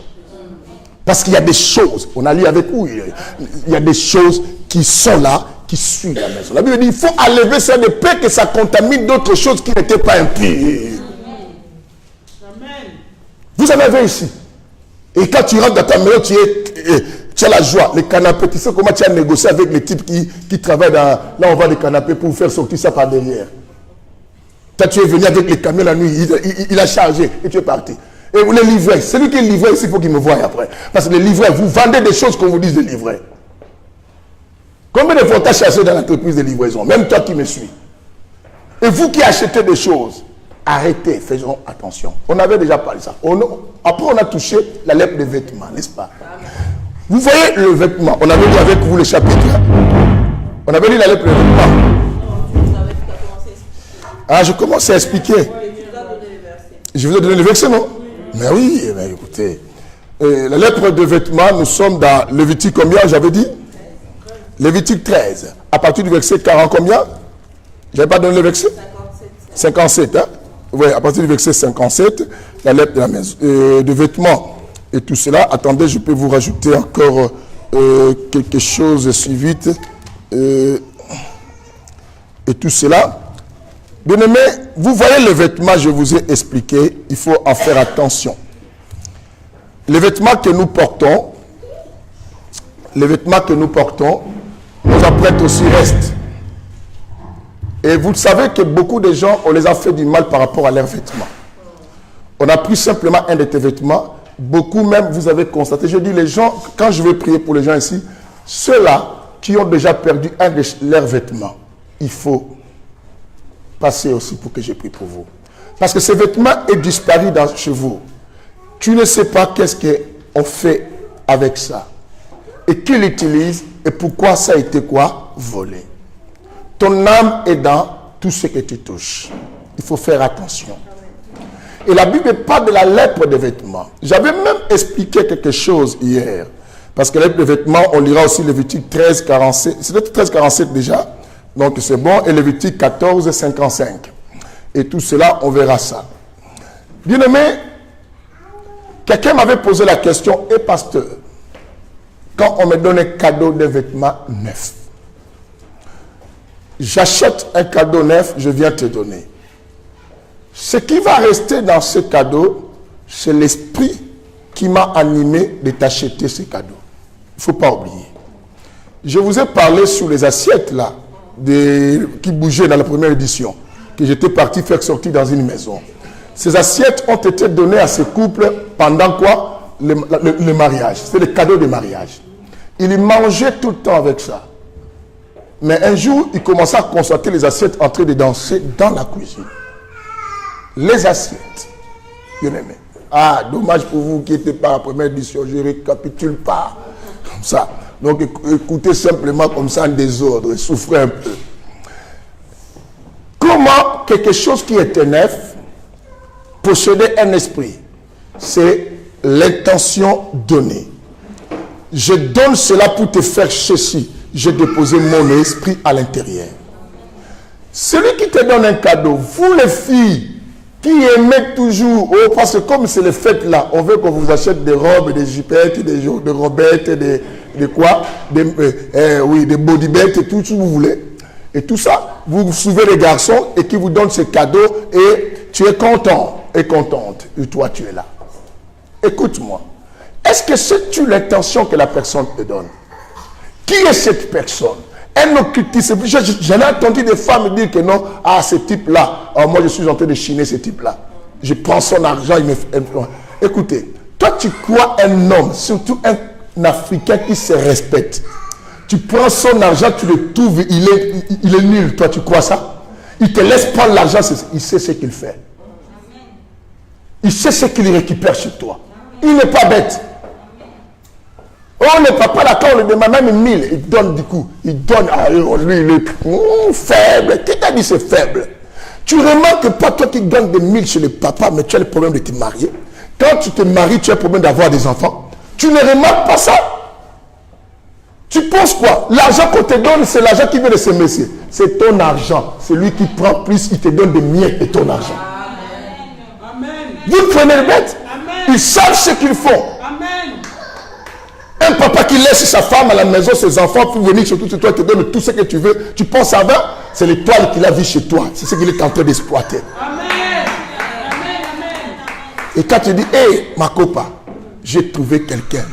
Parce qu'il y a des choses, on a lu avec vous, il y a des choses qui sont là, qui suivent la maison. La Bible dit, il faut enlever ça de peur que ça contamine d'autres choses qui n'étaient pas impures. Vous en avez ici. Et quand tu rentres dans ta maison, tu as la joie. Les canapés, tu sais comment tu as négocié avec les types qui travaillent dans... Là, on va des canapés pour faire sortir ça par derrière. Quand tu es venu avec les camions la nuit, il a chargé et tu es parti. Et vous les livrez. Celui qui est livré ici, il faut qu'il me voie après. Parce que les livreurs, vous vendez des choses qu'on vous dise de livrer. Combien de fois tu as chassé dans l'entreprise de livraison? Même toi qui me suis. Et vous qui achetez des choses, arrêtez, faisons attention. On avait déjà parlé de ça. Après, on a touché la lèpre des vêtements, n'est-ce pas? Vous voyez le vêtement. On avait dit avec vous le chapitre. On avait dit la lèpre des vêtements. Ah, je commence à expliquer. Je vous ai donné le verset, non? Mais oui, mais écoutez. La lèpre de vêtements, nous sommes dans Lévitique combien, j'avais dit? Lévitique 13. À partir du verset 40 combien? Je n'avais pas donné le verset? 57. Hein? Oui, à partir du verset 57, la lèpre de, la maison, de vêtements et tout cela. Attendez, je peux vous rajouter encore quelque chose si vite. Et tout cela. Bien aimé, vous voyez les vêtements, je vous ai expliqué, il faut en faire attention. Les vêtements que nous portons, nos apprêtres aussi restent. Et vous savez que beaucoup de gens, on les a fait du mal par rapport à leurs vêtements. On a pris simplement un de tes vêtements. Beaucoup même, vous avez constaté, je dis les gens, quand je vais prier pour les gens ici, ceux-là qui ont déjà perdu un de leurs vêtements, il faut passer aussi pour que je prie pour vous. Parce que ce vêtement est disparu chez vous. Tu ne sais pas qu'est-ce qu'on fait avec ça. Et qui l'utilise et pourquoi ça a été quoi? Volé. Ton âme est dans tout ce que tu touches. Il faut faire attention. Et la Bible parle de la lèpre des vêtements. J'avais même expliqué quelque chose hier. Parce que la lèpre des vêtements, on lira aussi Lévitique 13, 47. C'était 13, 47 déjà. Donc c'est bon. Et Lévitique 14, 55. Et tout cela, on verra ça. Bien aimé, quelqu'un m'avait posé la question, et pasteur, quand on me donne un cadeau de vêtements neufs, j'achète un cadeau neuf, je viens te donner. Ce qui va rester dans ce cadeau, c'est l'esprit qui m'a animé de t'acheter ce cadeau. Il ne faut pas oublier. Je vous ai parlé sur les assiettes là, qui bougeaient dans la première édition, que j'étais parti faire sortir dans une maison. Ces assiettes ont été données à ce couple pendant quoi? Le mariage. C'est le cadeau de mariage. Ils mangeaient tout le temps avec ça. Mais un jour, ils commençaient à constater les assiettes en train de danser dans la cuisine. Les assiettes. Bien aimé. Ah, dommage pour vous qui n'étiez pas à la première édition. Je ne récapitule pas. Comme ça. Donc, écoutez simplement comme ça en désordre. Et souffrez un peu. Comment quelque chose qui était neuf posséder un esprit? C'est l'intention donnée. Je donne cela pour te faire ceci. J'ai déposé mon esprit à l'intérieur. Celui qui te donne un cadeau, vous les filles qui aimez toujours, oh, parce que comme c'est les fêtes là, on veut qu'on vous achète des robes, des jupettes, des robettes, des quoi, des bodybettes et tout ce que vous voulez. Et tout ça, vous suivez les garçons et qui vous donnent ce cadeau et tu es content et contente. Et toi, tu es là. Écoute-moi. Est-ce que c'est-tu l'intention que la personne te donne? Qui est cette personne? Un occultiste. J'en ai entendu des femmes dire que non, ah, ce type-là, oh, moi je suis en train de chiner ce type-là. Je prends son argent, il me fait. Écoutez, toi tu crois un homme, surtout un Africain qui se respecte. Tu prends son argent, tu le trouves, il est nul. Toi, tu crois ça? Il te laisse prendre l'argent, il sait ce qu'il fait. Il sait ce qu'il récupère chez toi. Il n'est pas bête. Oh, le papa, là, quand on le demande, même 1000, il donne du coup. Il donne, ah, lui, il est faible. Qui t'a dit c'est faible? Tu remarques pas, toi qui donnes des 1000 chez le papa, mais tu as le problème de te marier. Quand tu te maries, tu as le problème d'avoir des enfants. Tu ne remarques pas ça? Tu penses quoi? L'argent qu'on te donne, c'est l'argent qui vient de ce monsieur. C'est ton argent. C'est lui qui prend plus, il te donne des miettes de ton argent. Amen. Vous prenez le bête? Ils savent ce qu'ils font. Amen. Un papa qui laisse sa femme à la maison, ses enfants, pour venir chez toi, te donne tout ce que tu veux. Tu penses à ça? C'est l'étoile qu'il a vu chez toi. C'est ce qu'il est en train d'exploiter. Amen. Et quand tu dis, hé, ma copa, j'ai trouvé quelqu'un.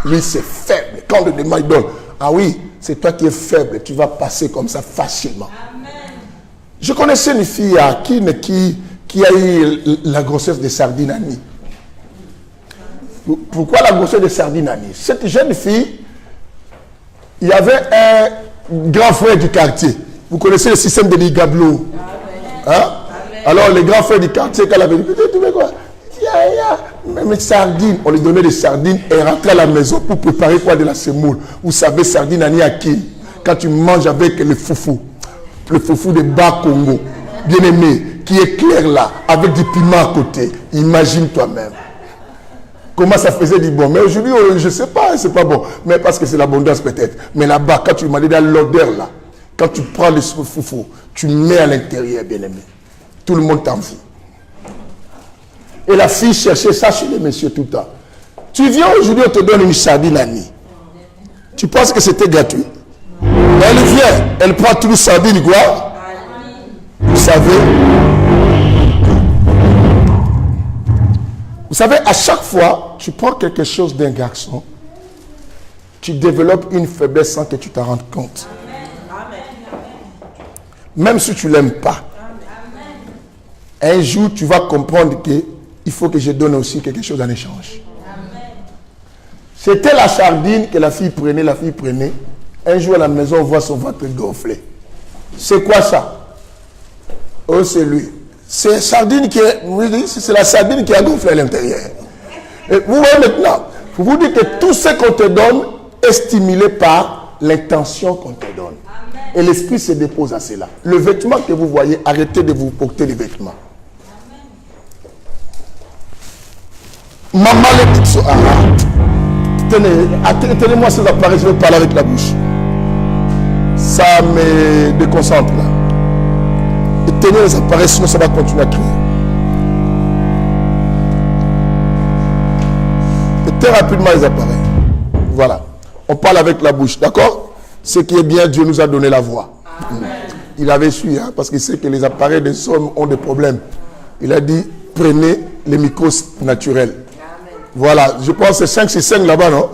Lui, c'est faible. Quand le demande, il donne. Ah oui, c'est toi qui es faible. Tu vas passer comme ça facilement. Amen. Je connaissais une fille qui a eu la grossesse de sardine Annie. Pourquoi la grossesse de sardine Annie? Cette jeune fille, il y avait un grand frère du quartier. Vous connaissez le système de Ligablo. Hein? Alors, les grands frères du quartier, quand elle avait dit, tu veux quoi? Même sardines, on lui donnait des sardines et rentrait à la maison pour préparer quoi de la semoule. Vous savez, sardine Annie à qui? Quand tu manges avec le foufou de bas Congo, bien aimé, qui éclaire là, avec du piment à côté. Imagine toi-même. Comment ça faisait du bon. Mais aujourd'hui, je ne sais pas, c'est pas bon. Mais parce que c'est l'abondance peut-être. Mais là-bas, quand tu m'as dit dans l'odeur là, quand tu prends le foufou, tu mets à l'intérieur, bien-aimé. Tout le monde t'envie. Et la fille cherchait ça chez les messieurs tout le temps. Tu viens aujourd'hui, on te donne une sardine à nuit. Tu penses que c'était gratuit? Elle vient, elle prend tout le sardine, quoi? Vous savez, à chaque fois, tu prends quelque chose d'un garçon, tu développes une faiblesse sans que tu t'en rendes compte. Même si tu ne l'aimes pas. Un jour, tu vas comprendre qu'il faut que je donne aussi quelque chose en échange. C'était la sardine que la fille prenait. Un jour à la maison, on voit son ventre gonflé. C'est quoi ça? Oh, c'est lui. C'est la sardine qui a gonflé à l'intérieur. Et vous voyez maintenant, vous vous dites que tout ce qu'on te donne est stimulé par l'intention qu'on te donne. Amen. Et l'esprit se dépose à cela. Le vêtement que vous voyez, arrêtez de vous porter les vêtements. Maman les petites tenez-moi ces appareils, je vais parler avec la bouche. Ça me déconcentre là. Et tenez les appareils, sinon ça va continuer à crier. Et très rapidement les appareils. Voilà. On parle avec la bouche, d'accord? Ce qui est bien, Dieu nous a donné la voix. Amen. Il avait su, hein, parce qu'il sait que les appareils des hommes ont des problèmes. Il a dit, prenez les micros naturels. Amen. Voilà, je pense que c'est 5 là-bas, non? Amen.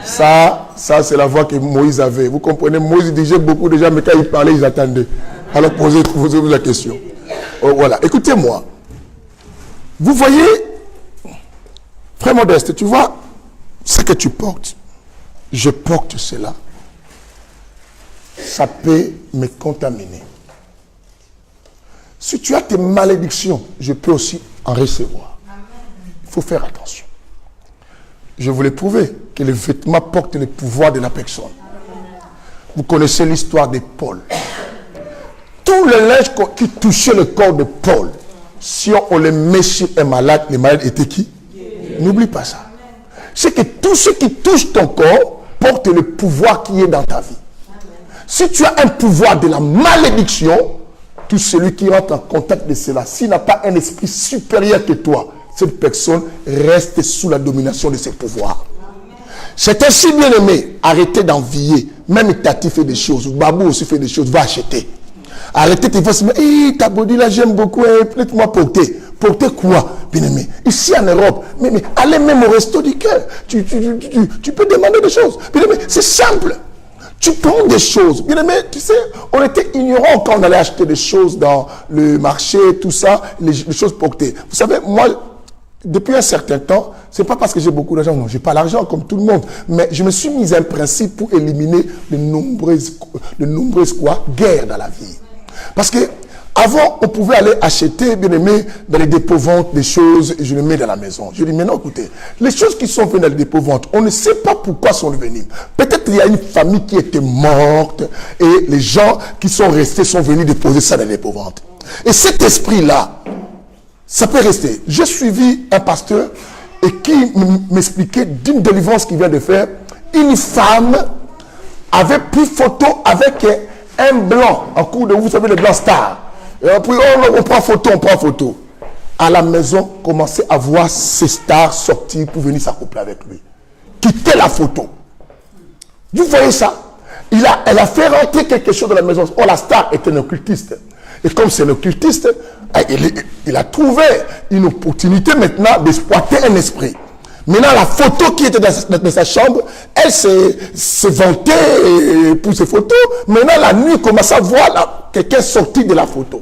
Ça c'est la voix que Moïse avait. Vous comprenez, Moïse disait beaucoup déjà, mais quand il parlait, ils attendaient. Alors posez-vous la question. Oh, voilà, écoutez-moi. Vous voyez, frère Modeste, tu vois ce que tu portes. Je porte cela. Ça peut me contaminer. Si tu as tes malédictions, je peux aussi en recevoir. Il faut faire attention. Je voulais prouver que les vêtements portent le pouvoir de la personne. Vous connaissez l'histoire de Paul. Tout le linge qui touchait le corps de Paul, si on le met sur un malade, les malades étaient qui? N'oublie pas ça. C'est que tout ce qui touche ton corps porte le pouvoir qui est dans ta vie. Si tu as un pouvoir de la malédiction, tout celui qui rentre en contact de cela, s'il n'a pas un esprit supérieur que toi, cette personne reste sous la domination de ses pouvoirs. C'est ainsi, bien aimé, arrêtez d'envier. Même Tati fait des choses, Babou aussi fait des choses, va acheter. Arrêtez de dire, hey, ta body là j'aime beaucoup, laisse-moi porter. Porter quoi, bien aimé? Ici en Europe, mais allez même au resto du cœur. Tu peux demander des choses. Bien aimé, c'est simple. Tu prends des choses. Bien aimé, tu sais, on était ignorants quand on allait acheter des choses dans le marché, tout ça, les choses portées. Vous savez, moi, depuis un certain temps, c'est pas parce que j'ai beaucoup d'argent, non, j'ai pas l'argent comme tout le monde, mais je me suis mis un principe pour éliminer de nombreuses guerres dans la vie. Parce que avant, on pouvait aller acheter, bien aimé, dans les dépôts-ventes des choses, et je les mets dans la maison. Je dis, mais non, écoutez, les choses qui sont venues dans les dépôts-ventes, on ne sait pas pourquoi sont venues. Peut-être qu'il y a une famille qui était morte, et les gens qui sont restés sont venus déposer ça dans les dépôts-ventes. Et cet esprit-là, ça peut rester. J'ai suivi un pasteur, et qui m'expliquait d'une délivrance qu'il vient de faire. Une femme avait pris photo avec un blanc, en cours de, vous savez, le blanc star. Et après, on prend photo. À la maison, commençait à voir ces stars sortir pour venir s'accoupler avec lui. Quitter la photo. Vous voyez ça? Elle a fait rentrer quelque chose dans la maison. Oh, la star était un occultiste. Et comme c'est un occultiste, il a trouvé une opportunité maintenant d'exploiter un esprit. Maintenant, la photo qui était dans sa chambre, elle s'est vantée pour ses photos. Maintenant, la nuit, il commence à voir quelqu'un sortir de la photo.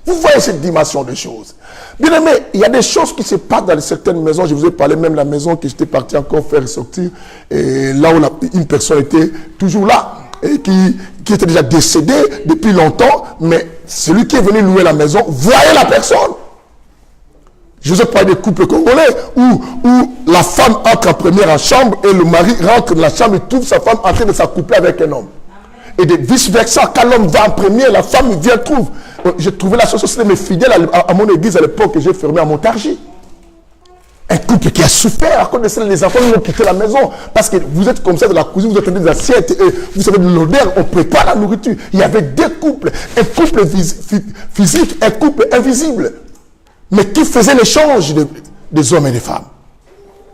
Vous voyez cette dimension de choses. Bien aimé, il y a des choses qui se passent dans certaines maisons. Je vous ai parlé même de la maison que j'étais parti encore faire sortir. Et là où une personne était toujours là. Et qui était déjà décédée depuis longtemps. Mais celui qui est venu louer la maison voyait la personne. Je vous ai parlé des couples congolais où la femme entre en première en chambre et le mari rentre dans la chambre et trouve sa femme en train de s'accoupler avec un homme. Et de vice-versa, quand l'homme va en première, la femme vient trouve. J'ai trouvé la société de mes fidèles à mon église à l'époque que j'ai fermée à Montargis. Un couple qui a souffert à cause de ça, les enfants nous ont quitté la maison. Parce que vous êtes comme ça dans la cuisine, vous attendez des assiettes, et vous savez de l'odeur, on prépare la nourriture. Il y avait deux couples, un couple physique, un couple invisible. Mais qui faisait l'échange des hommes et des femmes.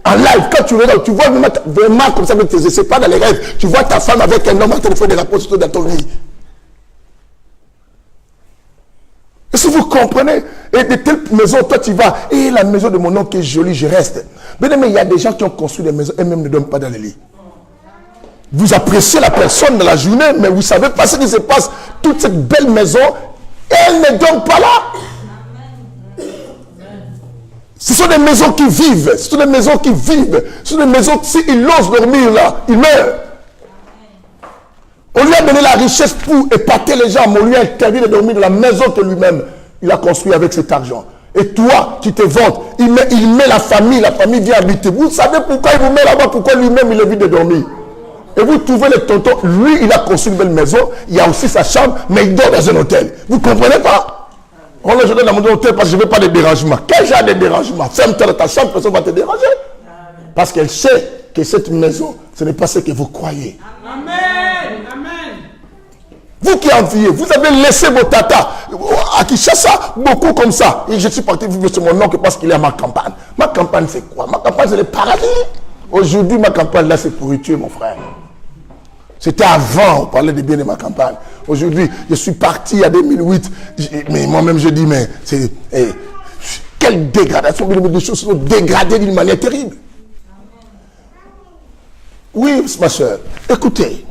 En live, quand tu regardes, tu vois vraiment comme ça, c'est pas dans les rêves. Tu vois ta femme avec un homme en train de faire des rapports dans ton lit. Et si vous comprenez, et de telle maison, toi tu vas, et la maison de mon oncle qui est jolie, je reste. Mais il y a des gens qui ont construit des maisons et même ne dorment pas dans les lits. Vous appréciez la personne dans la journée, mais vous ne savez pas ce qui se passe. Toute cette belle maison, elle ne dort pas là. Ce sont des maisons qui vivent. Ce sont des maisons qui vivent. Ce sont des maisons, s'il ose dormir là, il meurt. On lui a donné la richesse pour épater les gens, mais on lui a interdit de dormir dans la maison que lui-même, il a construit avec cet argent. Et toi, tu te vantes, il met la famille vient habiter. Vous savez pourquoi il vous met là-bas, pourquoi lui-même il évite de dormir. Et vous trouvez le tonton, lui, il a construit une belle maison, il y a aussi sa chambre, mais il dort dans un hôtel. Vous ne comprenez pas? On le jeté dans mon hôtel parce que je ne veux pas de dérangement. Quel genre de dérangement? Ferme-toi dans ta chambre, personne ne va te déranger. Parce qu'elle sait que cette maison, ce n'est pas ce que vous croyez. Amen. Vous qui enviez, vous avez laissé vos tatas à Kinshasa, beaucoup comme ça. Et je suis parti vivre chez mon oncle parce qu'il est à ma campagne. Ma campagne, c'est quoi? Ma campagne, c'est le paradis. Aujourd'hui, ma campagne, là, c'est pourriture, mon frère. C'était avant, on parlait de bien de ma campagne. Aujourd'hui, je suis parti en 2008. Mais moi-même, je dis, mais c'est... quelle dégradation, les choses sont dégradées d'une manière terrible. Oui, ma soeur, écoutez,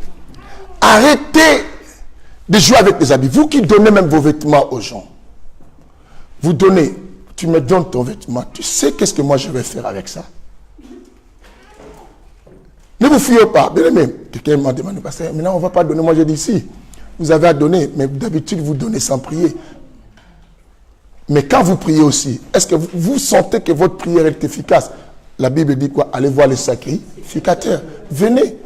arrêtez de jouer avec les habits. Vous qui donnez même vos vêtements aux gens, vous donnez, tu me donnes ton vêtement, tu sais qu'est-ce que moi je vais faire avec ça. Ne vous fiez pas. Bien aimé, quelqu'un m'a demandé, pasteur, maintenant on ne va pas donner. Moi j'ai dit, si, vous avez à donner, mais d'habitude vous donnez sans prier. Mais quand vous priez aussi, est-ce que vous sentez que votre prière est efficace? La Bible dit quoi? Allez voir les sacrificateurs. Venez.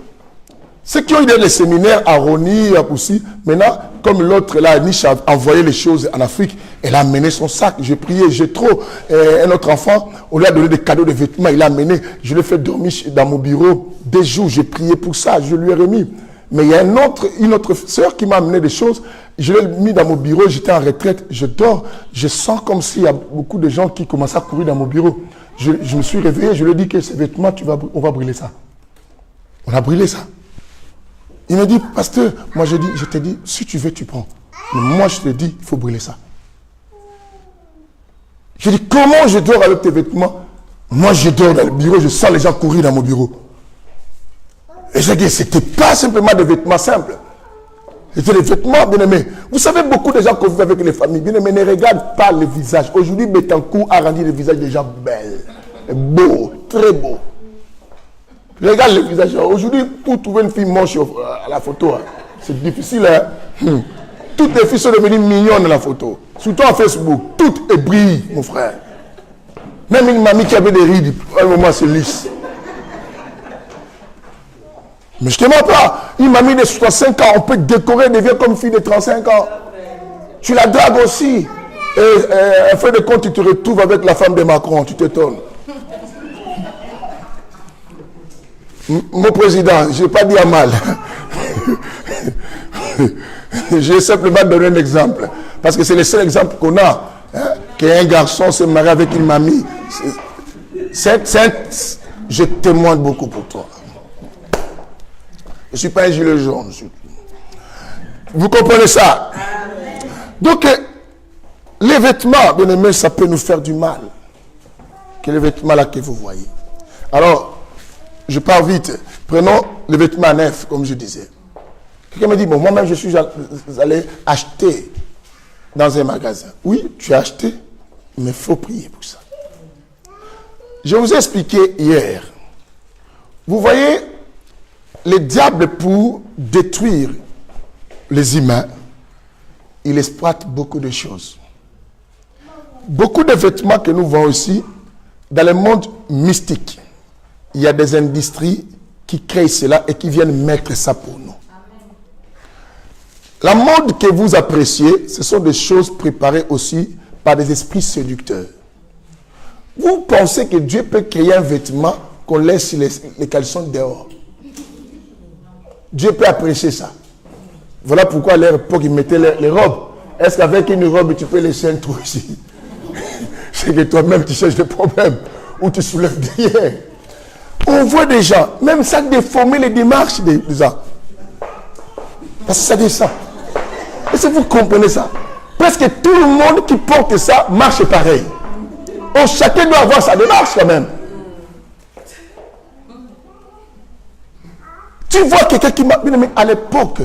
Ceux qui ont eu des séminaires à Roni, à Poussi, maintenant, comme l'autre là, Niche a envoyé les choses en Afrique, elle a amené son sac. J'ai prié, j'ai trop. Un autre enfant, on lui a donné des cadeaux de vêtements, il a amené. Je l'ai fait dormir dans mon bureau des jours, j'ai prié pour ça, je lui ai remis. Mais il y a une autre sœur qui m'a amené des choses, je l'ai mis dans mon bureau, j'étais en retraite, je dors, je sens comme s'il y a beaucoup de gens qui commencent à courir dans mon bureau. Je me suis réveillé, je lui ai dit que ces vêtements, on va brûler ça. On a brûlé ça. Il me dit, pasteur, moi je te dis, si tu veux, tu prends. Mais moi je te dis, il faut brûler ça. Je dis, comment je dors avec tes vêtements? Moi je dors dans le bureau, je sens les gens courir dans mon bureau. Et j'ai dit, c'était pas simplement des vêtements simples. C'était des vêtements, bien aimés. Vous savez, beaucoup de gens qui vivent avec les familles, bien aimés, ne regardent pas le visage. Aujourd'hui, Bettencourt a rendu le visage des gens belles, beaux, très beaux. Regarde le visage. Aujourd'hui, pour trouver une fille moche à la photo, c'est difficile. Hein? Toutes les filles sont devenues mignonnes à la photo. Surtout en Facebook. Toutes brillent, mon frère. Même une mamie qui avait des rides, à un moment, c'est lisse. Mais je ne te mens pas. Une mamie de 65 ans, on peut décorer, devient comme fille de 35 ans. Tu la dragues aussi. Et en fin de compte, tu te retrouves avec la femme de Macron. Tu t'étonnes. Mon président, je n'ai pas dit à mal. J'ai simplement donné un exemple. Parce que c'est le seul exemple qu'on a. Hein, qu'un garçon se marie avec une mamie. Je témoigne beaucoup pour toi. Je ne suis pas un gilet jaune. Vous comprenez ça? Donc, les vêtements, bien aimés, ça peut nous faire du mal. Que les vêtements là que vous voyez. Alors, je pars vite. Prenons les vêtements neufs, comme je disais. Quelqu'un me dit, bon, moi-même, je suis allé acheter dans un magasin. Oui, tu as acheté, mais il faut prier pour ça. Je vous ai expliqué hier. Vous voyez, le diable, pour détruire les humains, il exploite beaucoup de choses. Beaucoup de vêtements que nous voyons ici, dans le monde mystique, il y a des industries qui créent cela et qui viennent mettre ça pour nous. La mode que vous appréciez, ce sont des choses préparées aussi par des esprits séducteurs. Vous pensez que Dieu peut créer un vêtement qu'on laisse les caleçons dehors. Dieu peut apprécier ça. Voilà pourquoi à leur époque, ils mettaient les robes. Est-ce qu'avec une robe, tu peux laisser un trou ici? C'est que toi-même, tu cherches des problèmes. Ou tu soulèves derrière. On voit des gens, même ça déformer les démarches des gens. Parce que ça descend. Est-ce que vous comprenez ça? Presque tout le monde qui porte ça marche pareil. Oh, chacun doit avoir sa démarche quand même. Tu vois quelqu'un qui m'a... Mais à l'époque,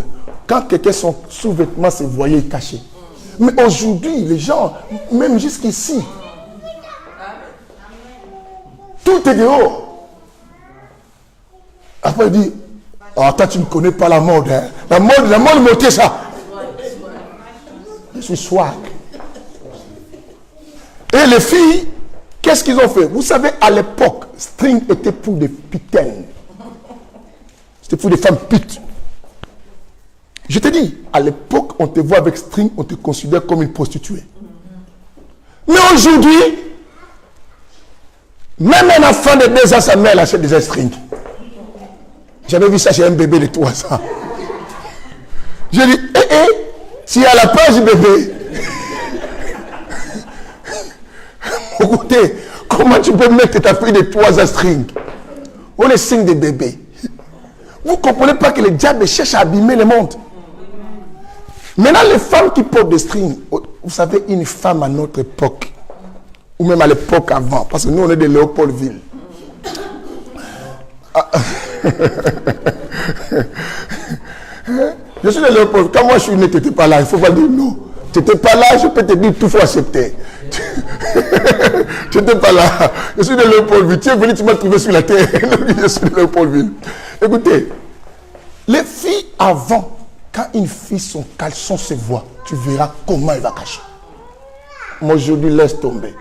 quand quelqu'un son sous-vêtement se voyait caché. Mais aujourd'hui, les gens, même jusqu'ici, tout est dehors. Après, il dit, oh, toi, tu ne connais pas la mode. Hein? La mode montait ça. Je suis swag. Et les filles, qu'est-ce qu'ils ont fait? Vous savez, à l'époque, string était pour des pitaines. C'était pour des femmes putes. Je te dis, à l'époque, on te voit avec string, on te considère comme une prostituée. Mais aujourd'hui, même un enfant de 2 ans, sa mère achète des strings. J'avais vu ça chez un bébé de 3 ans. J'ai dit, s'il y a la page du bébé, écoutez, comment tu peux mettre ta fille de 3 ans string? On est signe des bébés. Vous ne comprenez pas que le diable cherche à abîmer le monde. Maintenant, les femmes qui portent des strings, vous savez, une femme à notre époque, ou même à l'époque avant, parce que nous, on est de Léopoldville. Je suis de Léopold. Quand moi je suis né, tu n'étais pas là. Il ne faut pas dire non. Tu n'étais pas là, je peux te dire tout, il faut accepter. Tu n'étais pas là. Je suis de Léopoldville. Tu es venu, tu m'as trouvé sur la terre. Je suis de Léopoldville. Écoutez, les filles avant, quand une fille, son caleçon se voit, tu verras comment elle va cacher. Moi aujourd'hui, laisse tomber.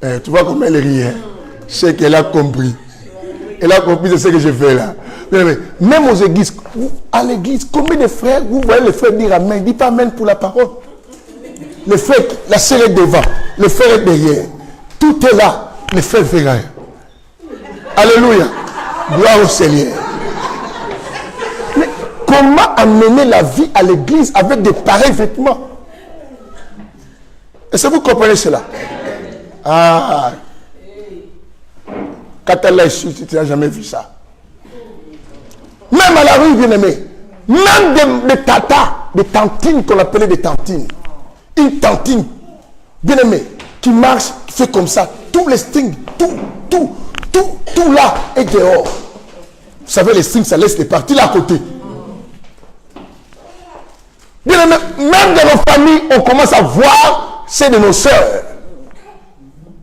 Tu vois comment elle rit. Hein? Je sais qu'elle a compris. Elle a compris de ce que je fais là. Même aux églises, à l'église, combien de frères, vous voyez les frères dire amen, ils disent pas amen pour la parole. Le frère, la sœur est devant, le frère est derrière. Tout est là, le frère fait rien. Alléluia. Gloire au Seigneur. Mais comment amener la vie à l'église avec de pareils vêtements? Est-ce que vous comprenez cela? Ah. Quand elle est ici, tu n'as jamais vu ça. Même à la rue, bien aimé. Même des tatas, des tantines qu'on appelait des tantines. Une tantine, bien aimé, qui marche, qui fait comme ça. Tous les strings, tout là est dehors. Vous savez, les strings, ça laisse les parties là à côté. Bien aimé, même dans nos familles, on commence à voir celles de nos sœurs.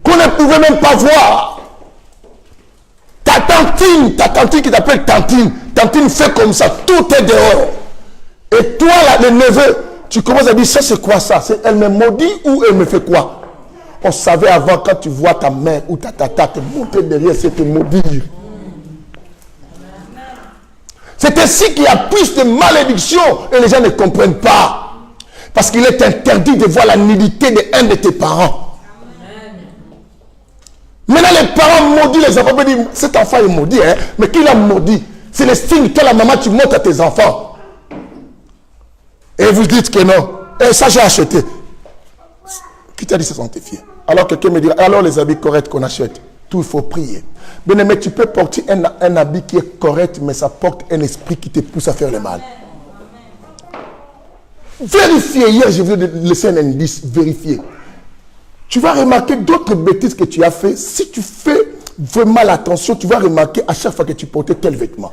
Qu'on ne pouvait même pas voir. Ta tantine qui t'appelle tantine fait comme ça, tout est dehors. Et toi, là, le neveu, tu commences à dire, ça c'est quoi ça? Elle me maudit ou elle me fait quoi? On savait avant, quand tu vois ta mère ou ta tata te monter derrière, c'est te maudire. C'est ainsi qu'il y a plus de malédiction et les gens ne comprennent pas. Parce qu'il est interdit de voir la nudité d'un de tes parents. Maintenant, les parents maudits, les enfants peuvent dire, cet enfant est maudit, hein? Mais qui l'a maudit? C'est le signe que la maman, tu montres à tes enfants. Et vous dites que non. Et ça, j'ai acheté. Qui t'a dit ça sanctifié? Alors quelqu'un me dira, alors les habits corrects qu'on achète, tout il faut prier. Bien aimé, tu peux porter un habit qui est correct, mais ça porte un esprit qui te pousse à faire le mal. Vérifiez, hier, je vais laisser un indice, vérifiez. Tu vas remarquer d'autres bêtises que tu as fait. Si tu fais vraiment attention, tu vas remarquer à chaque fois que tu portais quel vêtement.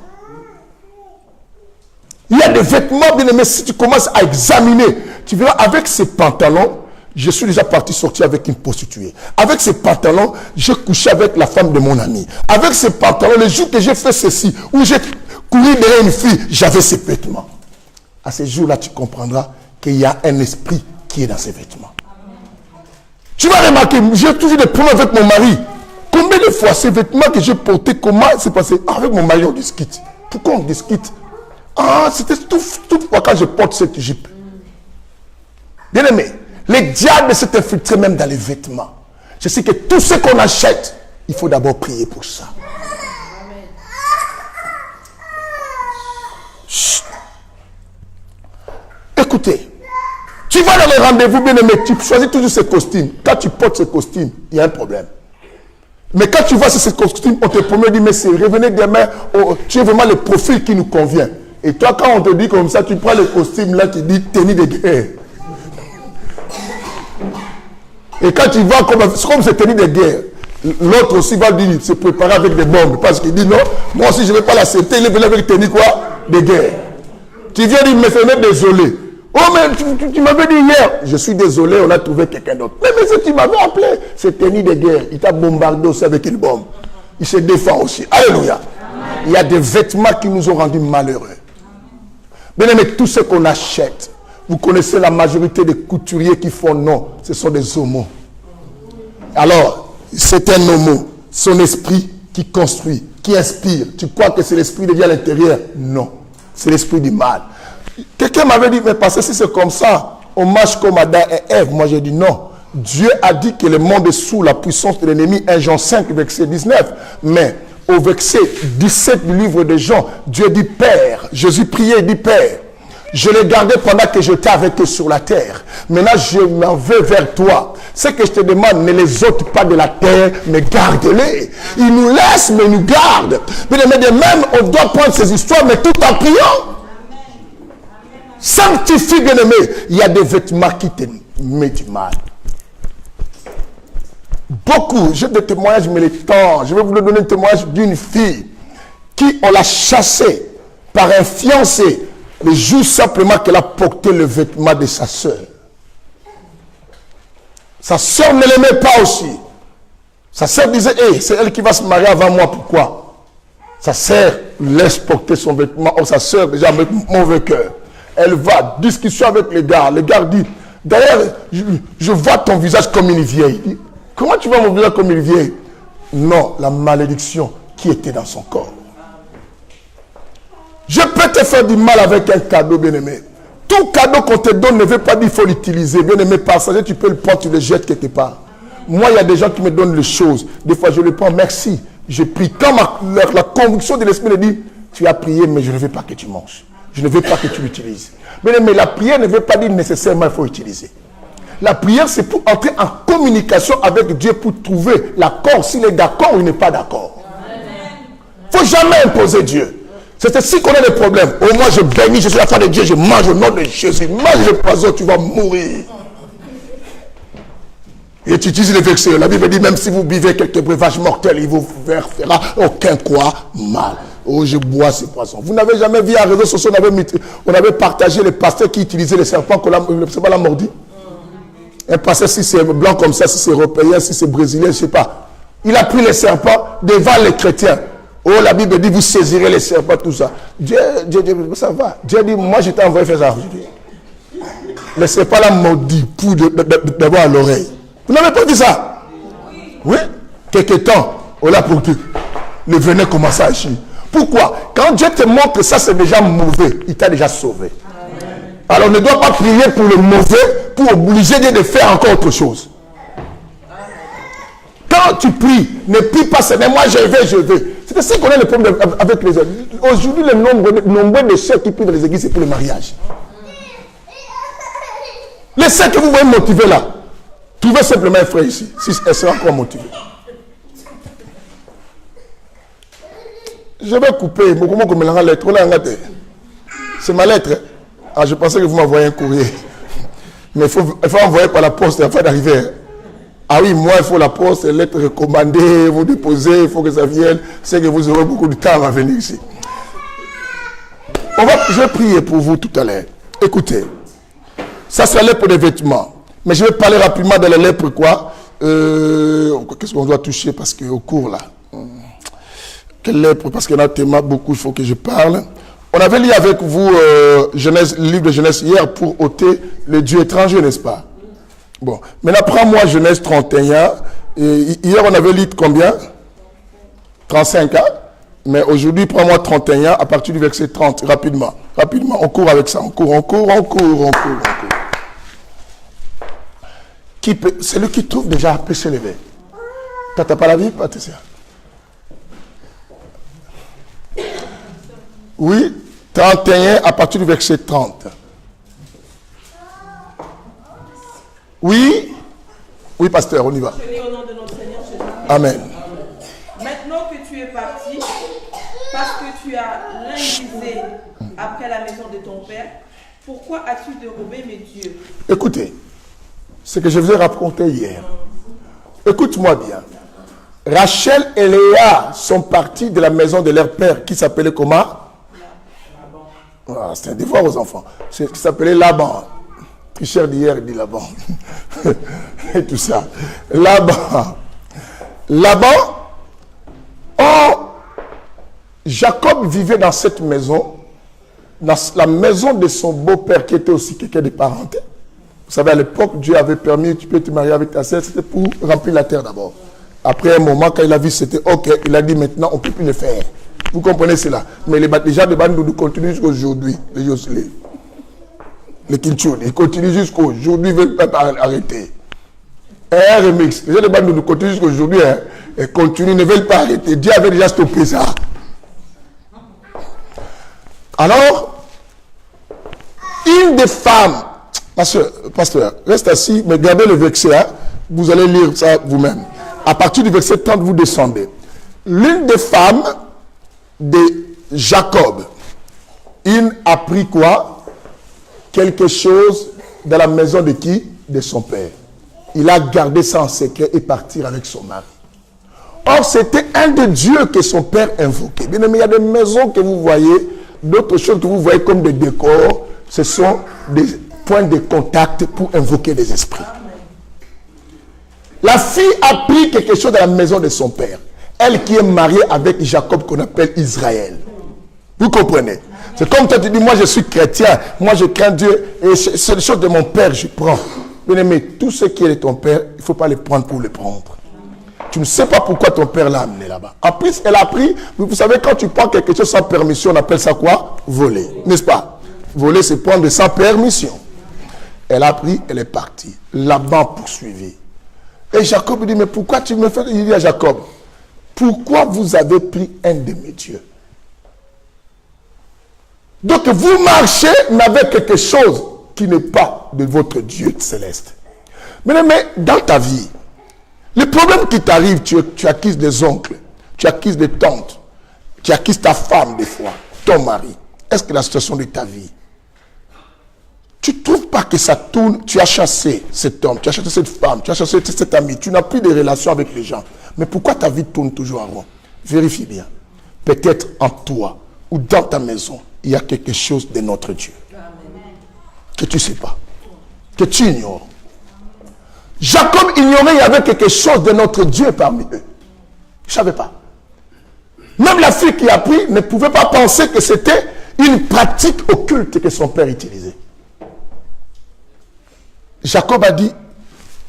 Il y a des vêtements, bien aimés, si tu commences à examiner, tu verras avec ces pantalons, je suis déjà parti sortir avec une prostituée. Avec ces pantalons, j'ai couché avec la femme de mon ami. Avec ces pantalons, le jour que j'ai fait ceci, où j'ai couru derrière une fille, j'avais ces vêtements. À ce jour-là, tu comprendras qu'il y a un esprit qui est dans ces vêtements. Tu vas remarquer, j'ai toujours des problèmes avec mon mari. Combien de fois ces vêtements que j'ai portés, comment c'est passé? Avec mon mari, on discute. Pourquoi on discute? Ah, c'était toutefois quand je porte cette jupe. Bien aimé, les diables s'est infiltré même dans les vêtements. Je sais que tout ce qu'on achète, il faut d'abord prier pour ça. Chut. Écoutez, tu vas dans les rendez-vous, bien aimé, tu choisis toujours ce costume. Quand tu portes ce costume, il y a un problème. Mais quand tu vois ce costume, on te promet, dit, mais c'est revenez demain, tu es vraiment le profil qui nous convient. Et toi, quand on te dit comme ça, tu prends le costume là qui dit tenue de guerre. Et quand tu vois comme c'est tenue de guerre, l'autre aussi va dire, se préparer avec des bombes. Parce qu'il dit non, moi aussi je ne vais pas l'accepter, il est venu avec tenue quoi? De guerre. Tu viens dire, mais c'est désolé. Oh, mais tu m'avais dit hier, je suis désolé, on a trouvé quelqu'un d'autre. Mais si tu m'avais appelé, c'est tenue de guerre. Il t'a bombardé aussi avec une bombe. Il se défend aussi. Alléluia. Amen. Il y a des vêtements qui nous ont rendus malheureux. Bien aimé, tout ce qu'on achète, vous connaissez la majorité des couturiers qui font non, ce sont des homos. Alors, c'est un homo, son esprit qui construit, qui inspire. Tu crois que c'est l'esprit de Dieu à l'intérieur? Non, c'est l'esprit du mal. Quelqu'un m'avait dit, mais parce que si c'est comme ça, on marche comme Adam et Ève. Moi j'ai dit non. Dieu a dit que le monde est sous la puissance de l'ennemi, 1 Jean 5, verset 19. Mais au verset 17 du livre de Jean, Dieu dit Père. Jésus priait et dit Père. Je les gardais pendant que j'étais avec eux sur la terre. Maintenant, je m'en vais vers toi. Ce que je te demande, ne les ôte pas de la terre, mais garde-les. Ils nous laissent, mais ils nous gardent. Mais de même, on doit prendre ces histoires, mais tout en priant. Sanctifie, bien-aimé. Il y a des vêtements qui te mettent du mal. Beaucoup, j'ai des témoignages, mais les temps. Je vais vous donner un témoignage d'une fille qui, on l'a chassée par un fiancé le jour simplement qu'elle a porté le vêtement de sa soeur. Sa soeur ne l'aimait pas aussi. Sa soeur disait, hey, c'est elle qui va se marier avant moi, pourquoi? Sa soeur laisse porter son vêtement. Oh, sa soeur déjà avec mauvais cœur. Elle va, discussion avec les gars. Le gars dit, d'ailleurs, je vois ton visage comme une vieille. Il dit, comment tu vois mon visage comme une vieille? Non, la malédiction qui était dans son corps. Je peux te faire du mal avec un cadeau, bien-aimé. Tout cadeau qu'on te donne ne veut pas dire qu'il faut l'utiliser. Bien-aimé, passager, tu peux le prendre, tu le jettes quelque part. Moi, il y a des gens qui me donnent les choses. Des fois, je le prends, merci. Je prie. Quand la conviction de l'esprit me dit, tu as prié, mais je ne veux pas que tu manges. Je ne veux pas que tu l'utilises. Mais la prière ne veut pas dire nécessairement qu'il faut utiliser. La prière, c'est pour entrer en communication avec Dieu pour trouver l'accord, s'il est d'accord ou il n'est pas d'accord. Il ne faut jamais imposer Dieu. C'est ainsi qu'on a des problèmes. Oh, moi je bénis, je suis la femme de Dieu, je mange au nom de Jésus. Mange le poison, tu vas mourir. Et tu utilises les versets. La Bible dit, même si vous buvez quelques breuvages mortels, il vous fera aucun quoi mal. Oh, je bois ces poissons. Vous n'avez jamais vu à réseaux sociaux, on avait partagé les pasteurs qui utilisaient les serpents, que le serpent l'a mordu. Un pasteur, si c'est blanc comme ça, si c'est européen, si c'est brésilien, je ne sais pas. Il a pris les serpents devant les chrétiens. Oh, la Bible dit, vous saisirez les serpents, tout ça. Dieu, ça va. Dieu dit, moi, je t'ai envoyé faire ça. Les serpents là maudit pour d'avoir à l'oreille. Vous n'avez pas dit ça? Oui. Quelque temps, on l'a pour que le venin commence à agir. Pourquoi? Quand Dieu te montre que ça c'est déjà mauvais, il t'a déjà sauvé. Amen. Alors on ne doit pas prier pour le mauvais pour obliger Dieu de faire encore autre chose. Quand tu pries, ne prie pas seulement moi je vais. C'est ainsi qu'on a le problème avec les hommes. Aujourd'hui, le nombre de sœurs qui prient dans les églises, c'est pour le mariage. Les sœurs que vous voyez motivées là, trouvez simplement un frère ici, si elle sera encore motivée. Je vais couper. C'est ma lettre. Ah, je pensais que vous m'envoyez un courrier. Mais il faut envoyer par la poste afin d'arriver. Ah oui, moi, il faut la poste, lettre recommandée, vous déposez, il faut que ça vienne. C'est que vous aurez beaucoup de temps à venir ici. Je vais prier pour vous tout à l'heure. Écoutez, ça c'est la lèpre des vêtements. Mais je vais parler rapidement de la lèpre quoi. Qu'est-ce qu'on doit toucher parce qu'au cours là. Quelle lèpre? Parce qu'il y en a tellement beaucoup, il faut que je parle. On avait lu avec vous le livre de Genèse hier pour ôter les dieux étrangers, n'est-ce pas? Bon, maintenant prends-moi Genèse 31. Et hier on avait lu combien? 35 ans. Mais aujourd'hui, prends-moi 31 à partir du verset 30, rapidement. Rapidement, on court avec ça, on court. Celui qui trouve déjà peut se lever. T'as pas la vie, Patricia? Oui, 31 à partir du verset 30. Oui, pasteur, on y va. Je lis au nom de notre Seigneur Jésus. Amen. Maintenant que tu es parti, parce que tu as l'invisé après la maison de ton père, pourquoi as-tu dérobé mes dieux? Écoutez, ce que je vous ai raconté hier. Écoute-moi bien. Rachel et Léa sont partis de la maison de leur père qui s'appelait comment? Ah, c'est un devoir aux enfants. C'est qui s'appelait Laban. Richard d'hier dit Laban. Et tout ça. Laban. Jacob vivait dans cette maison, dans la maison de son beau-père qui était aussi quelqu'un de parenté. Vous savez, à l'époque, Dieu avait permis, tu peux te marier avec ta sœur, c'était pour remplir la terre d'abord. Après un moment, quand il a vu c'était ok, il a dit maintenant, on ne peut plus le faire. Vous comprenez cela? Mais les gens de Bandundu continuent jusqu'aujourd'hui. Les Kinchoun, ils continuent jusqu'aujourd'hui, ils ne veulent pas arrêter. Un remix. Les gens de Bandundu continuent jusqu'aujourd'hui, et continuent, ne veulent pas arrêter. Dieu avait déjà stoppé ça. Alors, une des femmes, pasteur, reste assis, mais gardez le verset, hein, vous allez lire ça vous-même. À partir du verset 30, vous descendez. L'une des femmes de Jacob, il a pris quoi? Quelque chose dans la maison de qui? De son père. Il a gardé ça en secret et parti avec son mari. Or, c'était un des dieux que son père invoquait. Bien aimé, il y a des maisons que vous voyez, d'autres choses que vous voyez comme des décors, ce sont des points de contact pour invoquer les esprits. La fille a pris quelque chose dans la maison de son père. Elle qui est mariée avec Jacob qu'on appelle Israël. Vous comprenez? C'est comme toi tu dis, moi je suis chrétien, moi je crains Dieu, et c'est les choses de mon père, je prends. Bien aimé, tout ce qui est de ton père, il ne faut pas les prendre pour les prendre. Tu ne sais pas pourquoi ton père l'a amené là-bas. En plus, elle a pris, vous savez, quand tu prends quelque chose sans permission, on appelle ça quoi? Voler, n'est-ce pas? Voler, c'est prendre sans permission. Elle a pris, elle est partie. Laban poursuivi. Et Jacob dit, mais pourquoi tu me fais... Il dit à Jacob, pourquoi vous avez pris un de mes dieux? Donc vous marchez, mais avec quelque chose qui n'est pas de votre Dieu céleste. Mais dans ta vie, les problèmes qui t'arrivent, tu acquises des oncles, tu acquises des tantes, tu acquises ta femme des fois, ton mari. Est-ce que la situation de ta vie, tu ne trouves pas que ça tourne? Tu as chassé cet homme, tu as chassé cette femme, tu as chassé cet ami, tu n'as plus de relations avec les gens. Mais pourquoi ta vie tourne toujours en rond? Vérifie bien. Peut-être en toi ou dans ta maison, il y a quelque chose de notre Dieu. Que tu ne sais pas. Que tu ignores. Jacob ignorait qu'il y avait quelque chose de notre Dieu parmi eux. Il ne savait pas. Même la fille qui a pris ne pouvait pas penser que c'était une pratique occulte que son père utilisait. Jacob a dit,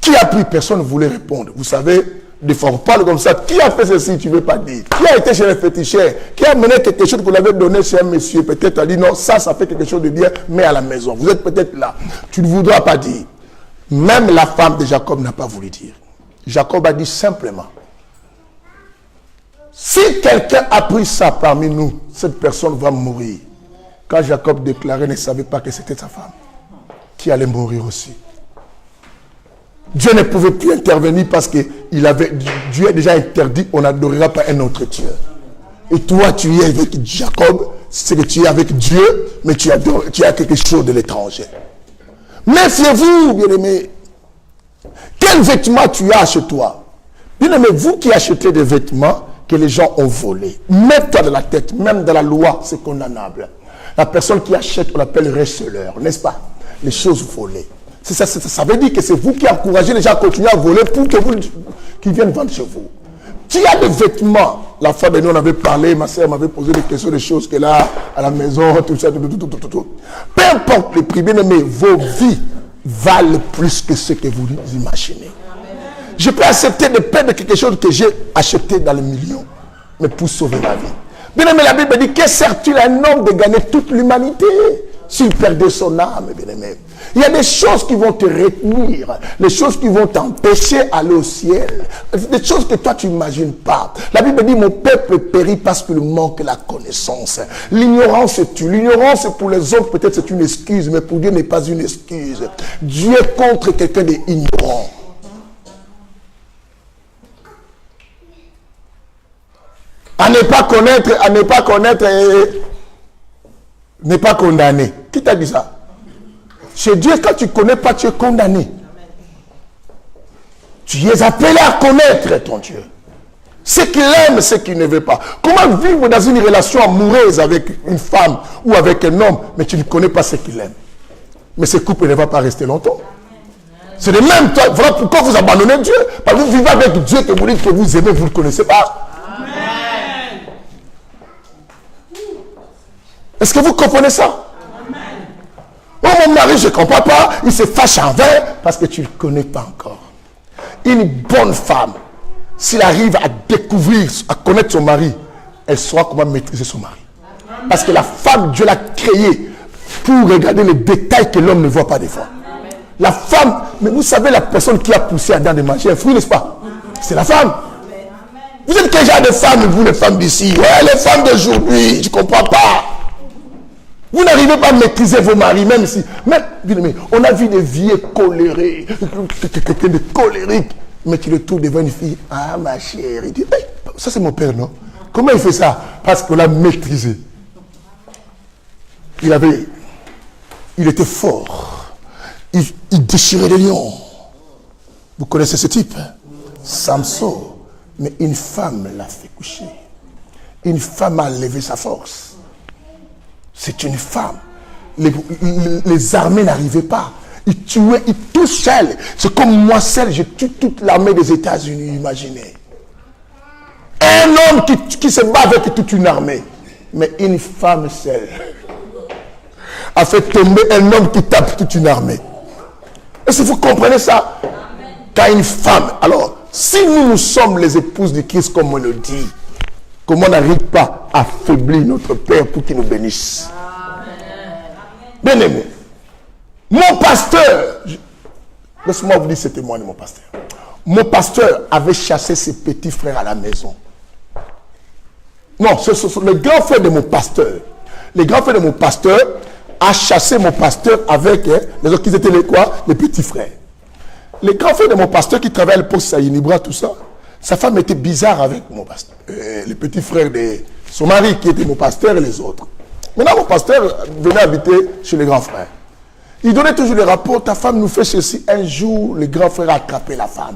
qui a pris? Personne ne voulait répondre. Vous savez, des fois on parle comme ça. Qui a fait ceci? Tu ne veux pas dire. Qui a été chez les féticheurs? Qui a mené quelque chose qu'on avait donné chez un monsieur? Peut-être a dit non, ça fait quelque chose de bien, mais à la maison. Vous êtes peut-être là. Tu ne voudras pas dire. Même la femme de Jacob n'a pas voulu dire. Jacob a dit simplement, si quelqu'un a pris ça parmi nous, cette personne va mourir. Quand Jacob déclarait, ne savait pas que c'était sa femme qui allait mourir aussi. Dieu ne pouvait plus intervenir parce que Dieu a déjà interdit, on n'adorera pas un autre Dieu. Et toi, tu es avec Jacob, c'est que tu es avec Dieu, mais tu as quelque chose de l'étranger. Méfiez-vous, bien-aimés. Quel vêtement tu as chez toi? Bien-aimés, vous qui achetez des vêtements que les gens ont volés, mets-toi dans la tête, même dans la loi, c'est condamnable. La personne qui achète, on l'appelle receleur, n'est-ce pas? Les choses volées. Ça veut dire que c'est vous qui encouragez les gens à continuer à voler pour que vous qui viennent vendre chez vous. Tu as des vêtements. La fois dernière, on avait parlé, ma soeur m'avait posé des questions, des choses qu'elle a à la maison, tout ça, tout. Peu importe le prix, bien aimé, vos vies valent plus que ce que vous imaginez. Je peux accepter de perdre quelque chose que j'ai acheté dans les millions, mais pour sauver ma vie. Bien aimé, la Bible dit, que sert-il à un homme de gagner toute l'humanité s'il perdait son âme, bien aimé? Il y a des choses qui vont te retenir, les choses qui vont t'empêcher d'aller au ciel, des choses que toi tu n'imagines pas. La Bible dit, mon peuple périt parce qu'il manque la connaissance. L'ignorance tue. L'ignorance pour les autres peut-être c'est une excuse, mais pour Dieu n'est pas une excuse. Dieu est contre quelqu'un d'ignorant. À ne pas connaître, n'est pas condamné. Qui t'a dit ça? Chez Dieu, quand tu ne connais pas, tu es condamné. Tu es appelé à connaître ton Dieu. Ce qu'il aime, ce qu'il ne veut pas. Comment vivre dans une relation amoureuse avec une femme ou avec un homme, mais tu ne connais pas ce qu'il aime? Mais ce couple ne va pas rester longtemps. C'est de même, voilà pourquoi vous abandonnez Dieu. Parce que vous vivez avec Dieu que vous dites que vous aimez, vous ne le connaissez pas. Est-ce que vous comprenez ça? Oh mon mari, je ne comprends pas, il se fâche en vain parce que tu ne le connais pas encore. Une bonne femme, s'il arrive à découvrir, à connaître son mari, elle saura comment maîtriser son mari. Parce que la femme, Dieu l'a créée pour regarder les détails que l'homme ne voit pas des fois. La femme, mais vous savez la personne qui a poussé Adam de manger un fruit, n'est-ce pas? C'est la femme. Vous êtes quel genre de femme, vous les femmes d'ici? Ouais, les femmes d'aujourd'hui, je ne comprends pas. Vous n'arrivez pas à maîtriser vos maris, même si... on a vu des vieux colérés, quelqu'un de colérique, mais qui le trouve devant une fille. Ah, ma chérie, il dit, hey, ça c'est mon père, non? Comment il fait ça? Parce qu'on l'a maîtrisé. Il était fort. Il déchirait les lions. Vous connaissez ce type? Samson. Mais une femme l'a fait coucher. Une femme a levé sa force. C'est une femme. Les armées n'arrivaient pas. Ils tuaient, ils touchaient. C'est comme moi seul, je tue toute l'armée des États-Unis, imaginez. Un homme qui se bat avec toute une armée. Mais une femme seule a fait tomber un homme qui tape toute une armée. Est-ce que vous comprenez ça? Quand une femme... Alors, si nous sommes les épouses de Christ, comme on le dit, comment on n'arrive pas à affaiblir notre Père pour qu'il nous bénisse? Bien aimé, mon pasteur, laisse-moi vous dire ce témoin de mon pasteur. Mon pasteur avait chassé ses petits frères à la maison. Non, ce sont les grands frères de mon pasteur. Les grands frères de mon pasteur a chassé mon pasteur avec les autres qui étaient les quoi? Les petits frères. Les grands frères de mon pasteur qui travaillaient à l'époque à Inibra, tout ça, sa femme était bizarre avec mon pasteur. Les petits frères de son mari qui était mon pasteur et les autres. Maintenant, mon pasteur venait habiter chez les grands frères. Il donnait toujours les rapports. Ta femme nous fait ceci. Un jour, le grand frère a attrapé la femme.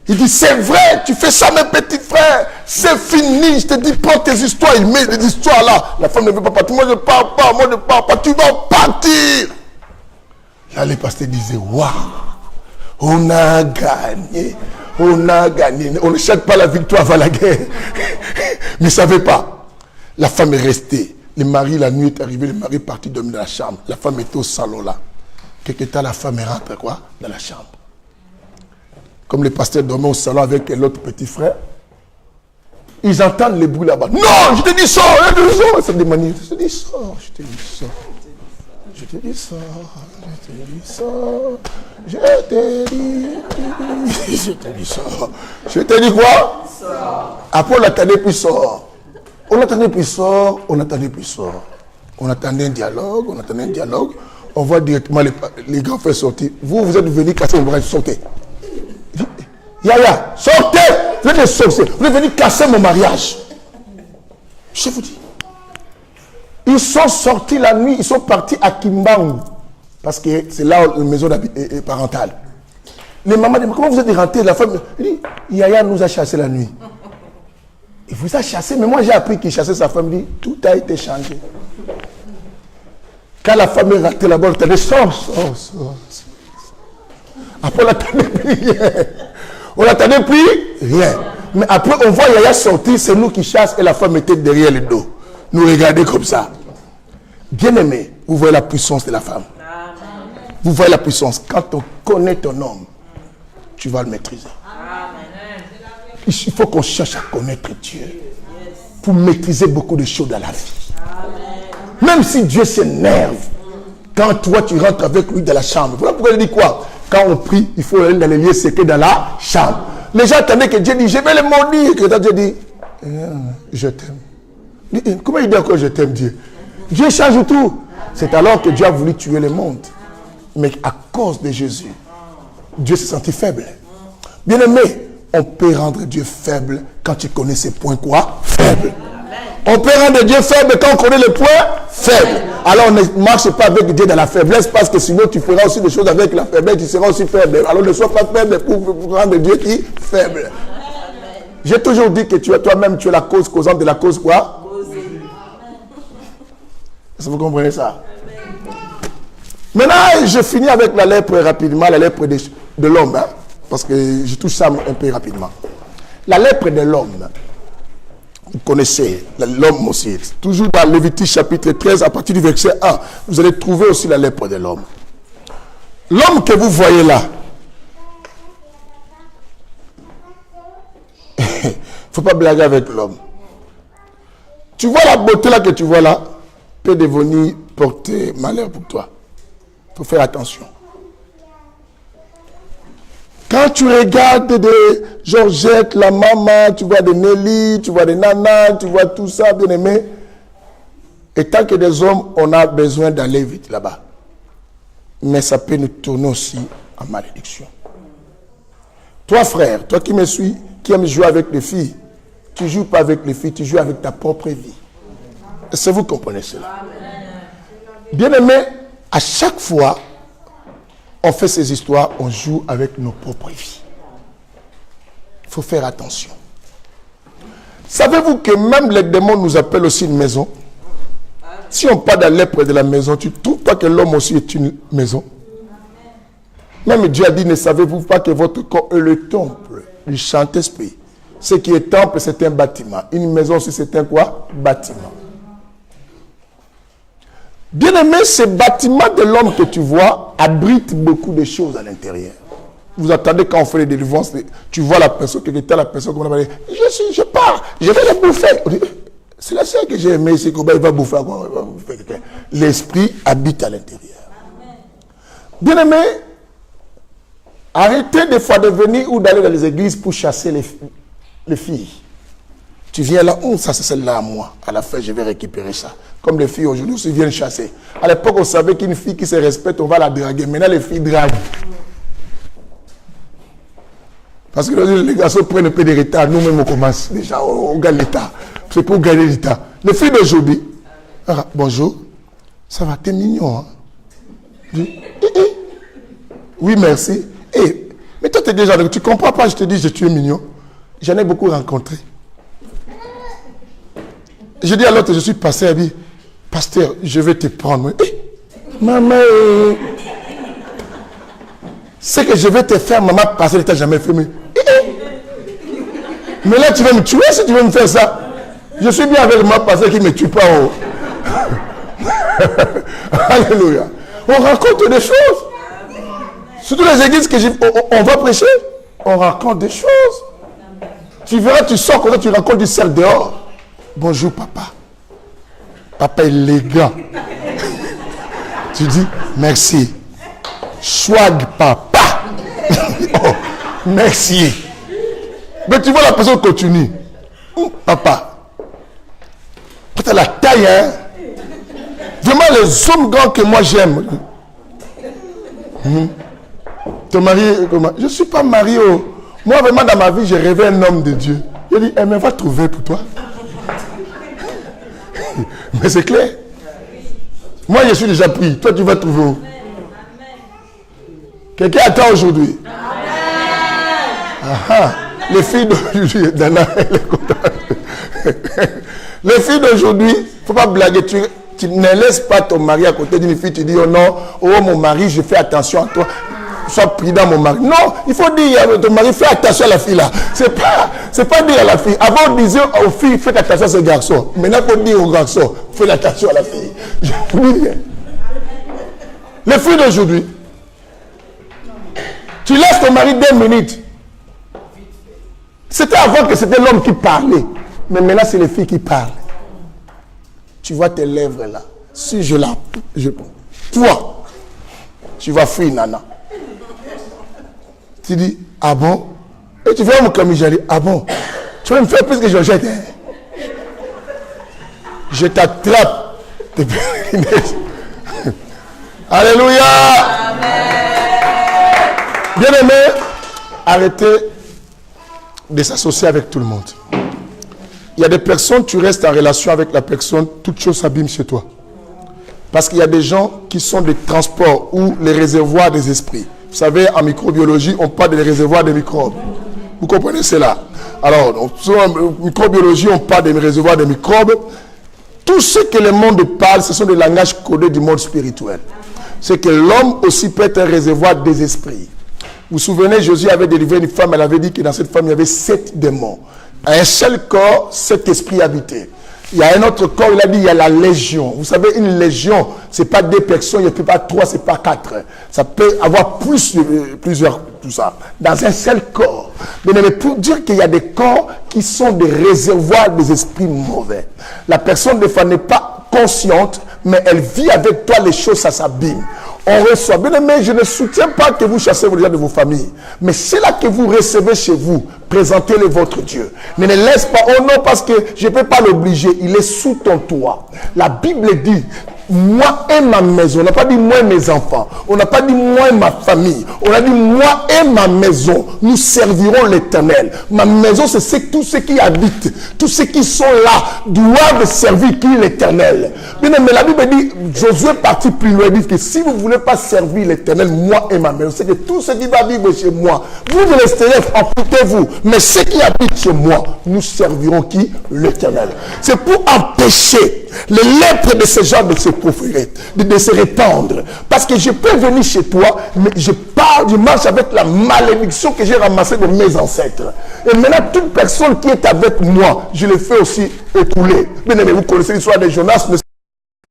Il dit, c'est vrai, tu fais ça, mes petits frères. C'est fini. Je te dis, prends tes histoires. Il met des histoires là. La femme ne veut pas partir. Moi, je ne pars pas. Moi, je ne pars pas. Tu vas partir. Là, les pasteurs disaient, waouh, on a gagné. On a gagné. On ne cherche pas la victoire avant la guerre. Mais ils ne savaient pas. La femme est restée. Le mari, la nuit est arrivé. Le mari est parti dormir dans la chambre. La femme était au salon là. Quelque temps, la femme rentre quoi? Dans la chambre. Comme les pasteurs dormaient au salon avec l'autre petit frère, ils entendent les bruits là-bas. Non, je te dis sors, je te dis sors. Ça demande, je te dis sors, je te dis sors. Je te dis sors, je te dis sors. Je te dis sors. Je te dis quoi? Sors. Après on l'attendait plus sort. On attendait plus sort, on attendait plus sort. On attendait un dialogue, on attendait un dialogue. On voit directement les grands frères sortir. Vous êtes venus casser mon mariage, sortez. Yaya, sortez. Vous êtes des sorciers. Vous êtes venus casser mon mariage. Je vous dis. Ils sont sortis la nuit, ils sont partis à Kimbangu. Parce que c'est là où la maison parentale. Les mamans disent, comment vous êtes rentrés? La femme dit, Yaya nous a chassés la nuit. Il vous a chassé, mais moi j'ai appris qu'il chassait sa femme. Il dit, tout a été changé. Quand la femme est rentrée là-bas, elle a dit, sors. Après, on n'attendait plus rien. On n'attendait plus rien. Mais après, on voit Yaya sortir, c'est nous qui chassons et la femme était derrière le dos. Nous regarder comme ça. Bien aimé, vous voyez la puissance de la femme. Vous voyez la puissance. Quand on connaît ton homme, tu vas le maîtriser. Il faut qu'on cherche à connaître Dieu. pour maîtriser beaucoup de choses dans la vie. Même si Dieu s'énerve, quand toi tu rentres avec lui dans la chambre. Voilà pourquoi il dit quoi? Quand on prie, il faut aller dans les lieux secrets dans la chambre. Les gens attendaient que Dieu dit, je vais le maudire. Que Dieu dit, je t'aime. Comment il dit encore je t'aime Dieu? Dieu change tout. C'est alors que Dieu a voulu tuer le monde. Mais à cause de Jésus, Dieu s'est senti faible. Bien aimé, on peut rendre Dieu faible quand tu connais ses points quoi? Faibles. On peut rendre Dieu faible quand on connaît les points faibles. Alors on ne marche pas avec Dieu dans la faiblesse parce que sinon tu feras aussi des choses avec la faiblesse, tu seras aussi faible. Alors ne sois pas faible pour rendre Dieu qui est faible. J'ai toujours dit que tu es toi-même, tu es la cause causante de la cause quoi? Est-ce que vous comprenez ça? Maintenant, je finis avec la lèpre rapidement, la lèpre de l'homme, hein, parce que je touche ça un peu rapidement. La lèpre de l'homme, vous connaissez l'homme aussi. Toujours dans Lévitique chapitre 13, à partir du verset 1, vous allez trouver aussi la lèpre de l'homme. L'homme que vous voyez là, il ne faut pas blaguer avec l'homme. Tu vois la beauté là que tu vois là, peut devenir porter malheur pour toi. Il faut faire attention. Quand tu regardes de Georgette, la maman, tu vois de Nelly, tu vois de Nana, tu vois tout ça, bien aimé. Et tant que des hommes, on a besoin d'aller vite là-bas. Mais ça peut nous tourner aussi en malédiction. Toi, frère, toi qui me suis, qui aime jouer avec les filles, tu ne joues pas avec les filles, tu joues avec ta propre vie. Est-ce que vous comprenez cela? Bien aimé, à chaque fois, on fait ces histoires, on joue avec nos propres vies. Il faut faire attention. Savez-vous que même les démons nous appellent aussi une maison? Si on parle de la lèpre de la maison, tu ne trouves pas que l'homme aussi est une maison? Même Dieu a dit, ne savez-vous pas que votre corps est le temple du Saint-Esprit? Ce qui est temple, c'est un bâtiment. Une maison aussi, c'est un quoi? Bâtiment. Bien aimé, ce bâtiment de l'homme que tu vois abrite beaucoup de choses à l'intérieur. Vous attendez quand on fait les délivrances, tu vois la personne, qui était la personne, comme on va dire, je pars, je vais le bouffer. C'est la seule que j'ai aimé, c'est qu'il va bouffer. L'esprit habite à l'intérieur. Bien aimé, arrêtez des fois de venir ou d'aller dans les églises pour chasser les filles. Tu viens là, ça c'est celle-là à moi. À la fin, je vais récupérer ça. Comme les filles aujourd'hui aussi viennent chasser. À l'époque, on savait qu'une fille qui se respecte, on va la draguer. Maintenant, les filles draguent. Parce que les garçons prennent un peu de retard. Nous-mêmes, on commence. Déjà, on gagne l'état. C'est pour gagner l'état. Les filles d'aujourd'hui, bonjour, ça va, t'es mignon. Hein? Oui, merci. Mais toi, t'es déjà, tu comprends pas, je te dis, tu es mignon. J'en ai beaucoup rencontré. Je dis à l'autre, je suis pasteur, elle dit, pasteur, je vais te prendre. Maman, ce que je vais te faire, maman, parce que tu n'as jamais fait. Mais là, tu vas me tuer si tu veux me faire ça. Je suis bien avec moi, pasteur, qui ne me tue pas. Oh. Alléluia. On raconte des choses. Surtout les églises que on va prêcher, on raconte des choses. Tu verras, tu sors comme ça, tu racontes du cercle dehors. Bonjour papa. Papa élégant. Tu dis merci. Swag papa. Oh, merci. Mais tu vois la personne continue. Papa. Tu as la taille, hein. Vraiment les hommes grands que moi j'aime. Ton mari, comment? Je ne suis pas marié. Moi vraiment dans ma vie, j'ai rêvé un homme de Dieu. Il dit, mais va trouver pour toi. Mais c'est clair. Moi, je suis déjà pris. Toi, tu vas trouver où? Quelqu'un attend aujourd'hui. Les filles d'aujourd'hui, Dana, elle est contente. Les filles d'aujourd'hui, il ne faut pas blaguer. Tu ne laisses pas ton mari à côté d'une fille. Tu dis, oh non, oh mon mari, je fais attention à toi. Sois prudent, mon mari. Non, il faut dire à ton mari, fais attention à la fille là. C'est pas dire à la fille. Avant, on disait aux filles, faites attention à ce garçon. Maintenant, il faut dire aux garçons, faites attention à la fille. Je vous dis bien. Les filles d'aujourd'hui, tu laisses ton mari 2 minutes. C'était avant que c'était l'homme qui parlait. Mais maintenant, c'est les filles qui parlent. Tu vois tes lèvres là. Si je la... Toi, tu vas fuir Nana. Tu dis, ah bon? Et tu fais mon comme j'ai dit, ah bon? Tu vas me faire plus que Georgette. Je t'attrape. Alléluia. Bien-aimé, arrêtez de s'associer avec tout le monde. Il y a des personnes, tu restes en relation avec la personne, toute chose s'abîme chez toi. Parce qu'il y a des gens qui sont des transports ou les réservoirs des esprits. Vous savez, en microbiologie, on parle des réservoirs des microbes. Vous comprenez cela? Alors, en microbiologie, on parle des réservoirs des microbes. Tout ce que le monde parle, ce sont des langages codés du monde spirituel. C'est que l'homme aussi peut être un réservoir des esprits. Vous vous souvenez, Jésus avait délivré une femme, elle avait dit que dans cette femme, il y avait 7 démons. À un seul corps, 7 esprits habitaient. Il y a un autre corps, il a dit, il y a la légion. Vous savez, une légion, ce n'est pas 2 personnes, il n'y a pas 3, ce n'est pas 4. Ça peut avoir plusieurs, tout ça, dans un seul corps. Mais pour dire qu'il y a des corps qui sont des réservoirs des esprits mauvais. La personne, des fois, n'est pas consciente, mais elle vit avec toi, les choses, ça s'abîme. On reçoit. Bien aimé, je ne soutiens pas que vous chassez les gens de vos familles. Mais c'est là que vous recevez chez vous. Présentez-le votre Dieu. Mais ne laisse pas, oh non, parce que je ne peux pas l'obliger. Il est sous ton toit. La Bible dit, moi et ma maison. On n'a pas dit moi et mes enfants. On n'a pas dit moi et ma famille. On a dit moi et ma maison. Nous servirons l'Éternel. Ma maison, c'est tous ceux qui habitent. Tous ceux qui sont là doivent servir qui l'Éternel. Bien aimé, la Bible dit, Josué est parti plus loin. Il dit que si vous ne voulez pas servir l'Éternel, moi et ma maison, c'est que tout ce qui va vivre chez moi, vous de l'extérieur, emportez-vous. Mais ceux qui habitent chez moi, nous servirons qui? L'Éternel. C'est pour empêcher les lèpres de ce genre de se proférer, de se répandre. Parce que je peux venir chez toi, mais je marche avec la malédiction que j'ai ramassée de mes ancêtres. Et maintenant, toute personne qui est avec moi, je le fais aussi écouler. Bien aimé, vous connaissez l'histoire de Jonas,